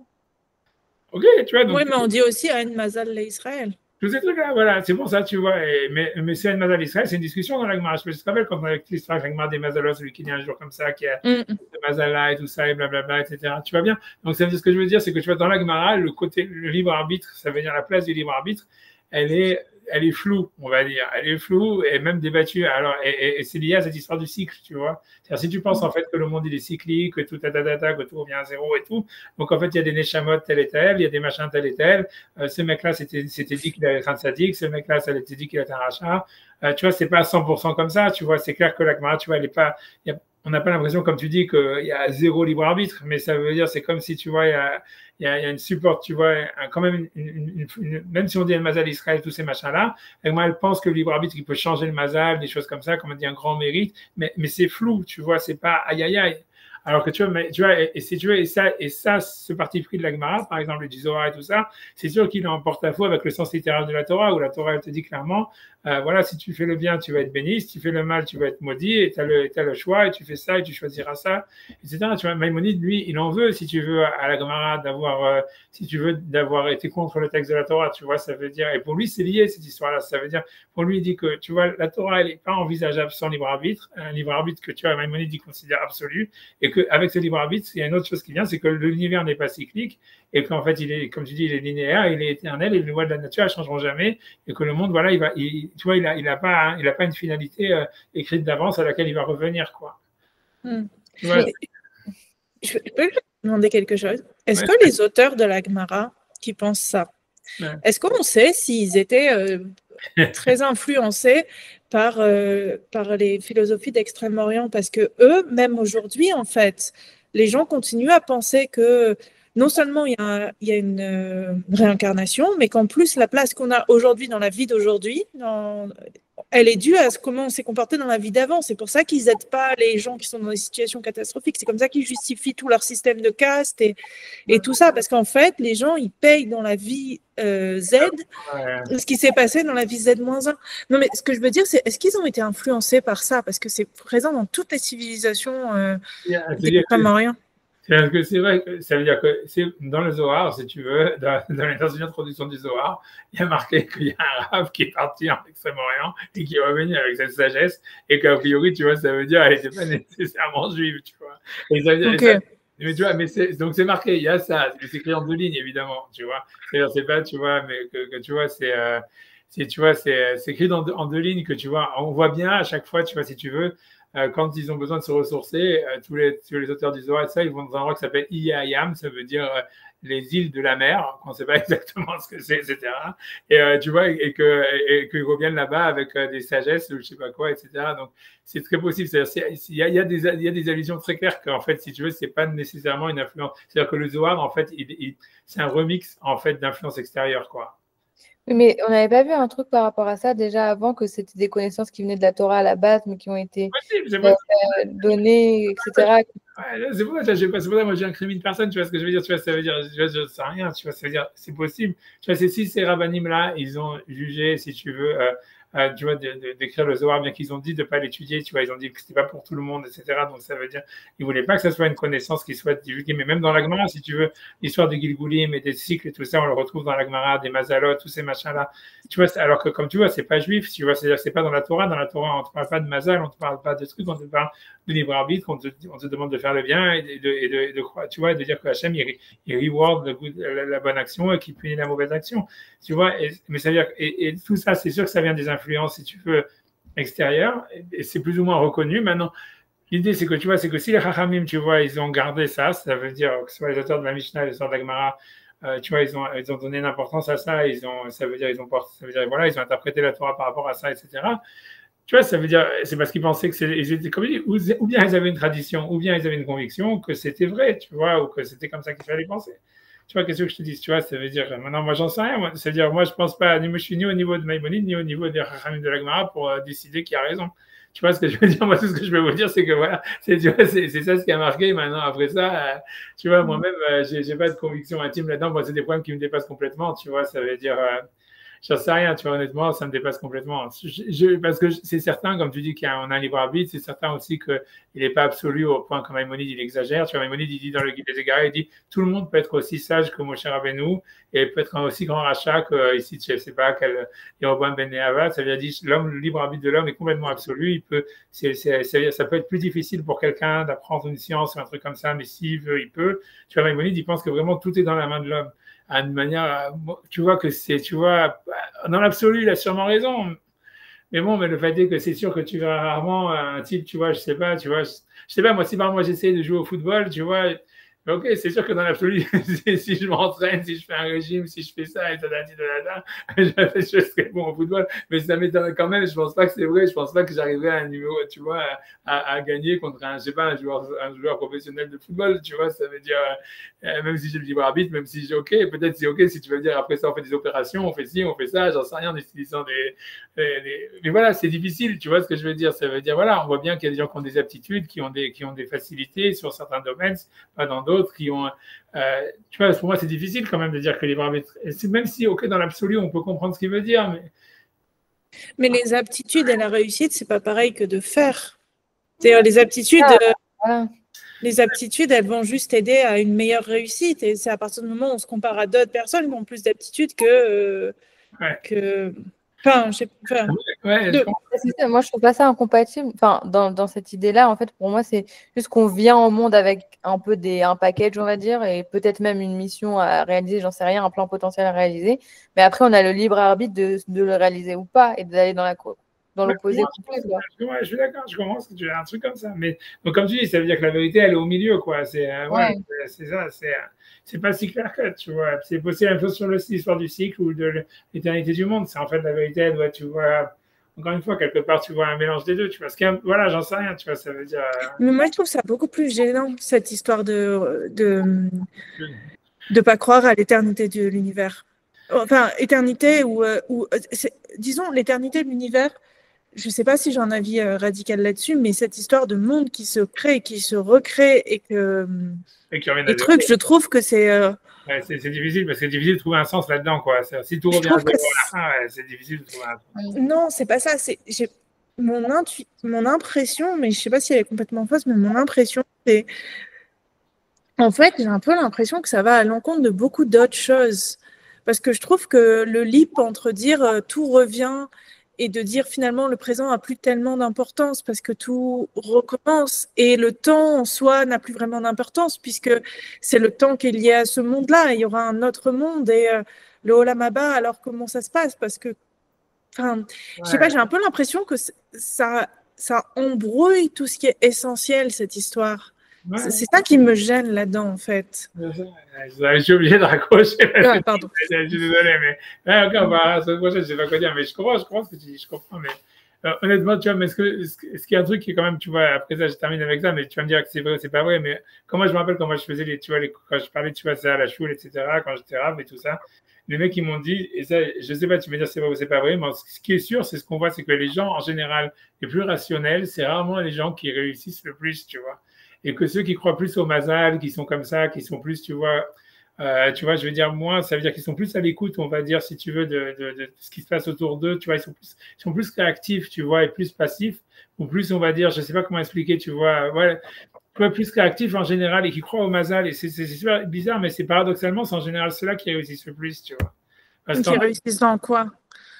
Ok, tu vois. Donc, oui, mais on dit aussi à une mazal l'Israël. Tous ces trucs-là, voilà, c'est pour ça, tu vois. Mais c'est un Mazal Israël, c'est une discussion dans la Gemara. Je te rappelle quand on a l'histoire avec la Gemara des Mazalos, celui qui est un jour comme ça, qui a le Mazala et tout ça, et blablabla, etc. Tu vois bien? Donc, ça veut dire, ce que je veux dire, c'est que tu vois, dans la Gemara, le libre arbitre, ça veut dire la place du libre arbitre, elle est floue, on va dire. Elle est floue et même débattue. Alors, et c'est lié à cette histoire du cycle, tu vois. C'est-à-dire, si tu penses en fait que le monde il est cyclique, que tout que tout revient à zéro et tout, donc en fait, il y a des neshamot tel et tel, il y a des machins tel et tel. Ce mec-là, c'était dit qu'il allait être un sadique, ce mec-là, ça s'était dit qu'il allait être un rachat. Tu vois, c'est pas à 100% comme ça, tu vois. C'est clair que la Gemara, tu vois, elle est pas. On n'a pas l'impression, comme tu dis, qu'il y a zéro libre arbitre, mais ça veut dire, c'est comme si, tu vois, il y a une support, tu vois, quand même, même si on dit un mazal Israël, tous ces machins-là, moi, elle pense que le libre arbitre, il peut changer le mazal, des choses comme ça, comme on dit, un grand mérite, mais c'est flou, tu vois, c'est pas aïe aïe aïe. Alors que tu vois, et si tu veux, et ça, ce parti pris de la Gemara, par exemple, du Zohar et tout ça, c'est sûr qu'il est en porte-à-faux avec le sens littéral de la Torah, où la Torah, elle te dit clairement, voilà, si tu fais le bien, tu vas être béni, si tu fais le mal, tu vas être maudit, et tu as le choix, et tu fais ça, et tu choisiras ça, etc. Tu vois, Maïmonide, lui, il en veut, si tu veux, à la Gemara, si tu veux, d'avoir été contre le texte de la Torah, tu vois, ça veut dire, et pour lui, c'est lié, cette histoire-là, ça veut dire, pour lui, il dit que, tu vois, la Torah, elle n'est pas envisageable sans libre arbitre, un libre arbitre que, tu vois, Maïmonide, il considère absolu, et qu'avec ce libre arbitre, il y a une autre chose qui vient, c'est que l'univers n'est pas cyclique, et qu'en fait, il est, comme tu dis, il est linéaire, il est éternel, et les lois de la nature, elles ne changeront jamais, et que le monde, voilà, tu vois, il n'a pas une finalité écrite d'avance à laquelle il va revenir, quoi. Tu vois, je peux te demander quelque chose. Est-ce que les auteurs de la Gemara qui pensent ça, est-ce qu'on sait s'ils étaient très influencés par les philosophies d'Extrême-Orient? Parce que eux, même aujourd'hui, en fait, les gens continuent à penser que non seulement il y a une réincarnation, mais qu'en plus, la place qu'on a aujourd'hui dans la vie d'aujourd'hui, elle est due à comment on s'est comporté dans la vie d'avant. C'est pour ça qu'ils n'aident pas les gens qui sont dans des situations catastrophiques. C'est comme ça qu'ils justifient tout leur système de caste et tout ça. Parce qu'en fait, les gens, ils payent dans la vie Z ce qui s'est passé dans la vie Z-1. Non, mais ce que je veux dire, c'est est-ce qu'ils ont été influencés par ça? Parce que c'est présent dans toutes les civilisations d'Extrême-Orient. C'est vrai que ça veut dire que c'est dans le Zohar, si tu veux, dans l'introduction du Zohar, il y a marqué qu'il y a un arabe qui est parti en Extrême-Orient et qui est revenu avec cette sagesse et qu'a priori, tu vois, ça veut dire qu'elle n'était pas nécessairement juive, tu vois. Et ça veut dire, mais tu vois, donc c'est marqué, il y a ça, c'est écrit en 2 lignes, évidemment, tu vois. C'est pas, tu vois, mais que tu vois, c'est écrit en 2 lignes que tu vois, on voit bien à chaque fois, tu vois, si tu veux, quand ils ont besoin de se ressourcer, tous les auteurs du Zohar et ça, ils vont dans un endroit qui s'appelle Iyayam, ça veut dire les îles de la mer, on ne sait pas exactement ce que c'est, etc. Et tu vois, et qu'ils reviennent là-bas avec des sagesses, ou je ne sais pas quoi, etc. Donc, c'est très possible. Il y a des allusions très claires qu'en fait, si tu veux, ce n'est pas nécessairement une influence. C'est-à-dire que le Zohar, en fait, c'est un remix en fait, d'influence extérieure, quoi. Mais on n'avait pas vu un truc par rapport à ça déjà avant, que c'était des connaissances qui venaient de la Torah à la base, mais qui ont été données, etc. Ouais, c'est pour ça, je pas, c'est pour ça, moi, j'incrimine personne, tu vois ce que je veux dire, tu vois, ça veut dire, je sais rien, tu vois, ça veut dire, c'est possible. Tu vois, c'est si ces rabbinim-là, ils ont jugé, si tu veux, tu vois, d'écrire le Zohar, bien qu'ils ont dit de ne pas l'étudier, tu vois, ils ont dit que c'était pas pour tout le monde, etc. Donc, ça veut dire, ils voulaient pas que ça soit une connaissance qui soit divulguée, mais même dans la Gemara, si tu veux, l'histoire des Gilgulim et des cycles et tout ça, on le retrouve dans la Gemara, des Mazalot, tous ces machins-là. Tu vois, alors que, comme tu vois, c'est pas juif, tu vois, c'est-à-dire, c'est pas dans la Torah, on ne te parle pas de Mazal, on ne te parle pas de trucs, on te parle de libre arbitre, on te demande de faire le bien et de croire, tu vois, et de dire que Hachem, il reward la bonne action et qu'il punit la mauvaise action. Tu vois, mais ça veut dire, et tout ça, c'est sûr que ça vient des influences, si tu veux, extérieures, et c'est plus ou moins reconnu. Maintenant, l'idée, c'est que, tu vois, c'est que si les Chachamim, tu vois, ils ont gardé ça, ça veut dire que ce soit les auteurs de la Mishnah, les auteurs de la Gemara, tu vois, ils ont donné une importance à ça, ça veut dire, voilà, ils ont interprété la Torah par rapport à ça, etc. Tu vois, ça veut dire, c'est parce qu'ils pensaient que ils étaient comme ou bien ils avaient une tradition, ou bien ils avaient une conviction que c'était vrai, tu vois, ou que c'était comme ça qu'il fallait penser. Tu vois, qu'est-ce que je te dis, tu vois, ça veut dire, maintenant, moi, j'en sais rien, moi, ça veut dire, moi, je pense pas, je suis ni au niveau de Maïmonide, ni au niveau des Rachamim de la Gemara pour décider qui a raison. Tu vois ce que je veux dire? Moi, tout ce que je peux vous dire, c'est que voilà, c'est ça ce qui a marqué. Maintenant, après ça, tu vois, moi-même, j'ai pas de conviction intime là-dedans. Moi, c'est des problèmes qui me dépassent complètement, tu vois, ça veut dire, j'en sais rien, tu vois, honnêtement, ça me dépasse complètement. Parce que c'est certain, comme tu dis, qu'on a un libre arbitre, c'est certain aussi qu'il n'est pas absolu au point que Maïmonide, il exagère. Tu vois, Maïmonide, il dit dans le Guide des Égarés, il dit tout le monde peut être aussi sage que Moshe Rabbeinu et peut être un aussi grand rachat que ici, je ne sais pas, quel Yeroboam ben Nehavat. Ça veut dire, l'homme, le libre arbitre de l'homme est complètement absolu. Il peut, ça peut être plus difficile pour quelqu'un d'apprendre une science ou un truc comme ça, mais s'il veut, il peut. Tu vois, Maïmonide, il pense que vraiment tout est dans la main de l'homme. À une manière, tu vois que c'est, tu vois, dans l'absolu, il a sûrement raison. Mais bon, mais le fait est que c'est sûr que tu verras rarement un type, tu vois, je sais pas, tu vois, je sais pas, moi, si par moi j'essaie de jouer au football, tu vois, ok, c'est sûr que dans l'absolu, si je m'entraîne, si je fais un régime, si je fais ça, et je serais bon au football. Mais ça m'étonne quand même, je pense pas que c'est vrai, je pense pas que j'arriverai à un niveau, tu vois, à gagner contre un, je sais pas, un joueur professionnel de football, tu vois, ça veut dire, même si j'ai le libre arbitre, même si j'ai ok, peut-être c'est ok si tu veux dire après ça on fait des opérations, on fait ci, on fait ça, j'en sais rien en utilisant mais voilà, c'est difficile, tu vois ce que je veux dire, ça veut dire, voilà, on voit bien qu'il y a des gens qui ont des aptitudes, qui ont des facilités sur certains domaines, pas dans d'autres, qui ont, tu vois, pour moi c'est difficile quand même de dire que le libre arbitre, même si ok dans l'absolu on peut comprendre ce qu'il veut dire, mais les aptitudes et la réussite, c'est pas pareil que de faire. C'est-à-dire les aptitudes, Voilà. les aptitudes, elles vont juste aider à une meilleure réussite. Et c'est à partir du moment où on se compare à d'autres personnes qui ont plus d'aptitudes Enfin, je sais pas. C'est ça, moi, je trouve pas ça incompatible. Enfin, dans cette idée-là, en fait, pour moi, c'est juste qu'on vient au monde avec un peu un package, on va dire, et peut-être même une mission à réaliser, j'en sais rien, un plan potentiel à réaliser. Mais après, on a le libre arbitre de le réaliser ou pas et d'aller dans l'opposé. Je suis d'accord, je commence que tu as un truc comme ça. Mais donc, comme tu dis, ça veut dire que la vérité, elle est au milieu, quoi. C'est ça, c'est pas si clair que, tu vois. C'est possible la même chose sur l'histoire du cycle ou de l'éternité du monde. C'est en fait la vérité, elle doit, tu vois, encore une fois, quelque part, tu vois un mélange des deux, tu vois. Voilà, j'en sais rien, tu vois, ça veut dire. Mais moi, je trouve ça beaucoup plus gênant, cette histoire de pas croire à l'éternité de l'univers. Enfin, éternité disons, l'éternité de l'univers. Je ne sais pas si j'ai un avis radical là-dessus, mais cette histoire de monde qui se crée, qui se recrée et les trucs, je trouve que c'est. C'est difficile parce que c'est difficile de trouver un sens là-dedans, quoi. Si tout revient à la fin, c'est difficile de trouver un sens. Non, c'est pas ça. J'ai mon impression, mais je ne sais pas si elle est complètement fausse, mais mon impression, c'est. En fait, j'ai un peu l'impression que ça va à l'encontre de beaucoup d'autres choses. Parce que je trouve que le leap entre dire tout revient et de dire finalement le présent n'a plus tellement d'importance parce que tout recommence et le temps en soi n'a plus vraiment d'importance puisque c'est le temps qui est lié à ce monde-là. Il y aura un autre monde et le Olam Haba, alors comment ça se passe? Parce que, enfin, je sais pas, j'ai un peu l'impression que ça embrouille tout ce qui est essentiel, cette histoire. Ouais. C'est ça qui me gêne là-dedans, en fait. Je suis obligé de raccrocher. Pardon. Je suis désolé, mais encore, la semaine prochaine, je ne sais pas quoi dire, mais je comprends ce que tu dis, je comprends, mais honnêtement, tu vois, mais est-ce qu'il y a un truc qui est quand même, tu vois, après ça, je termine avec ça, mais tu vas me dire que c'est vrai, c'est pas vrai, mais comment je me rappelle quand moi je faisais quand je parlais, tu vois, ça à la choule, etc., quand j'étais rab et tout ça, les mecs, ils m'ont dit, et ça, je ne sais pas, tu vas dire c'est vrai ou c'est pas vrai, mais ce qui est sûr, c'est ce qu'on voit, c'est que les gens, en général, les plus rationnels, c'est rarement les gens qui réussissent le plus, tu vois. et que ceux qui croient plus au Mazal, qui sont comme ça, qui sont plus, tu vois, je veux dire, moins, ça veut dire qu'ils sont plus à l'écoute, on va dire, si tu veux, de ce qui se passe autour d'eux, tu vois, ils sont plus réactifs, tu vois, et plus passifs, ou plus, on va dire, je sais pas comment expliquer, tu vois, ouais, plus réactifs en général et qui croient au Mazal, et c'est super bizarre, mais c'est paradoxalement, c'est en général ceux-là qui réussissent le plus, tu vois. Parce Qui réussissent dans quoi?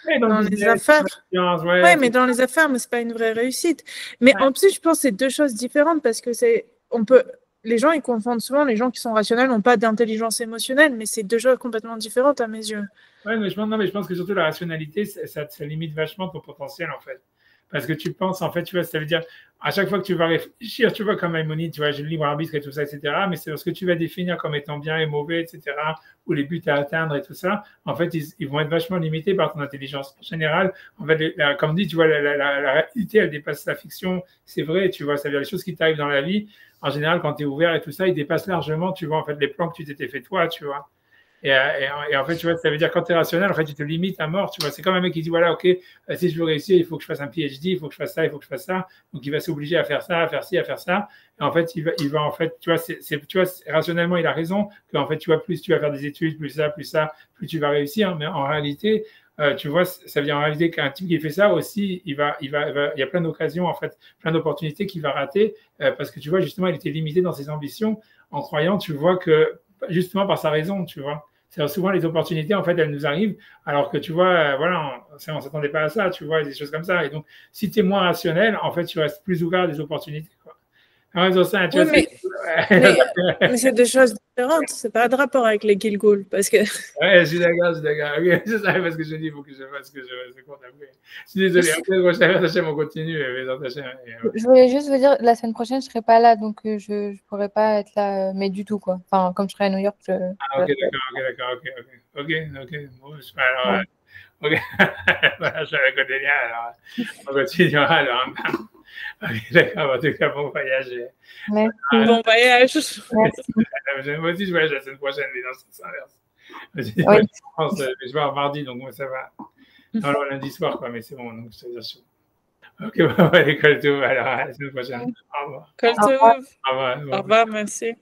ouais, dans le les business, affaires. ouais, Ouais, mais dans les affaires, mais c'est pas une vraie réussite. Mais ouais. en plus, je pense que c'est deux choses différentes parce que les gens, ils confondent souvent, les gens qui sont rationnels n'ont pas d'intelligence émotionnelle, mais c'est deux choses complètement différentes à mes yeux. Ouais, mais je pense que surtout la rationalité, ça limite vachement ton potentiel, en fait. Parce que tu penses, en fait, tu vois, ça veut dire, à chaque fois que tu vas réfléchir, tu vois, comme Maïmonide, tu vois, j'ai le libre arbitre et tout ça, etc. Mais c'est lorsque tu vas définir comme étant bien et mauvais, etc., ou les buts à atteindre et tout ça, en fait, ils vont être vachement limités par ton intelligence. En général, en fait, comme dit, tu vois, la réalité, elle dépasse la fiction. C'est vrai, tu vois, ça veut dire les choses qui t'arrivent dans la vie, en général, quand tu es ouvert et tout ça, ils dépassent largement, tu vois, en fait, les plans que tu t'étais fait toi, tu vois. Et en fait, tu vois, ça veut dire quand tu es rationnel, en fait, tu te limites à mort. Tu vois, c'est comme un mec qui dit voilà, ok, si je veux réussir, il faut que je fasse un PhD, il faut que je fasse ça, il faut que je fasse ça. Donc, il va s'obliger à faire ça, à faire ci, à faire ça. Et en fait, il va en fait, tu vois, tu vois, rationnellement, il a raison que en fait, tu vois, plus tu vas faire des études, plus ça, plus tu vas réussir. Mais en réalité, tu vois, ça veut dire en réalité qu'un type qui fait ça aussi, il y a plein d'occasions, en fait, plein d'opportunités qu'il va rater parce que tu vois, justement, il était limité dans ses ambitions en croyant, tu vois, que justement par sa raison, tu vois. C'est souvent les opportunités, en fait, elles nous arrivent, alors que tu vois, voilà, on ne s'attendait pas à ça, tu vois, des choses comme ça. Et donc, si tu es moins rationnel, en fait, tu restes plus ouvert à des opportunités, quoi. En raison de ça, tu Oui, vois, mais c'est deux choses différentes. C'est pas de rapport avec les Gilgul, parce que ouais, je suis d'accord, je suis d'accord. Ok, c'est ça, parce que je dis, il faut que je fasse ce que je veux, c'est qu'on a fait. Je suis désolé, après, moi, Hachem, on continue, les autres Hachem, Je voulais juste vous dire, la semaine prochaine, je serai pas là, donc je ne pourrai pas être là, mais du tout, quoi. Enfin, comme je serai à New York, Ah, ok, d'accord, ok. Bon, alors, Ouais. ok, voilà, je suis avec Odélia, alors, on continuera, alors. Ok, d'accord, en tout cas, bon voyage. Merci. bon voyage. Merci. Moi aussi, je voyage la semaine prochaine, mais dans le sens inverse. Je Oui. pense, je vais en mardi, donc moi, ça va. Non, non, lundi soir, quoi, mais c'est bon, donc c'est chaud. Ok, bon, allez, colle tout, alors, à la semaine prochaine. Au revoir. Kol Au revoir. tov. Au revoir. Au revoir, merci.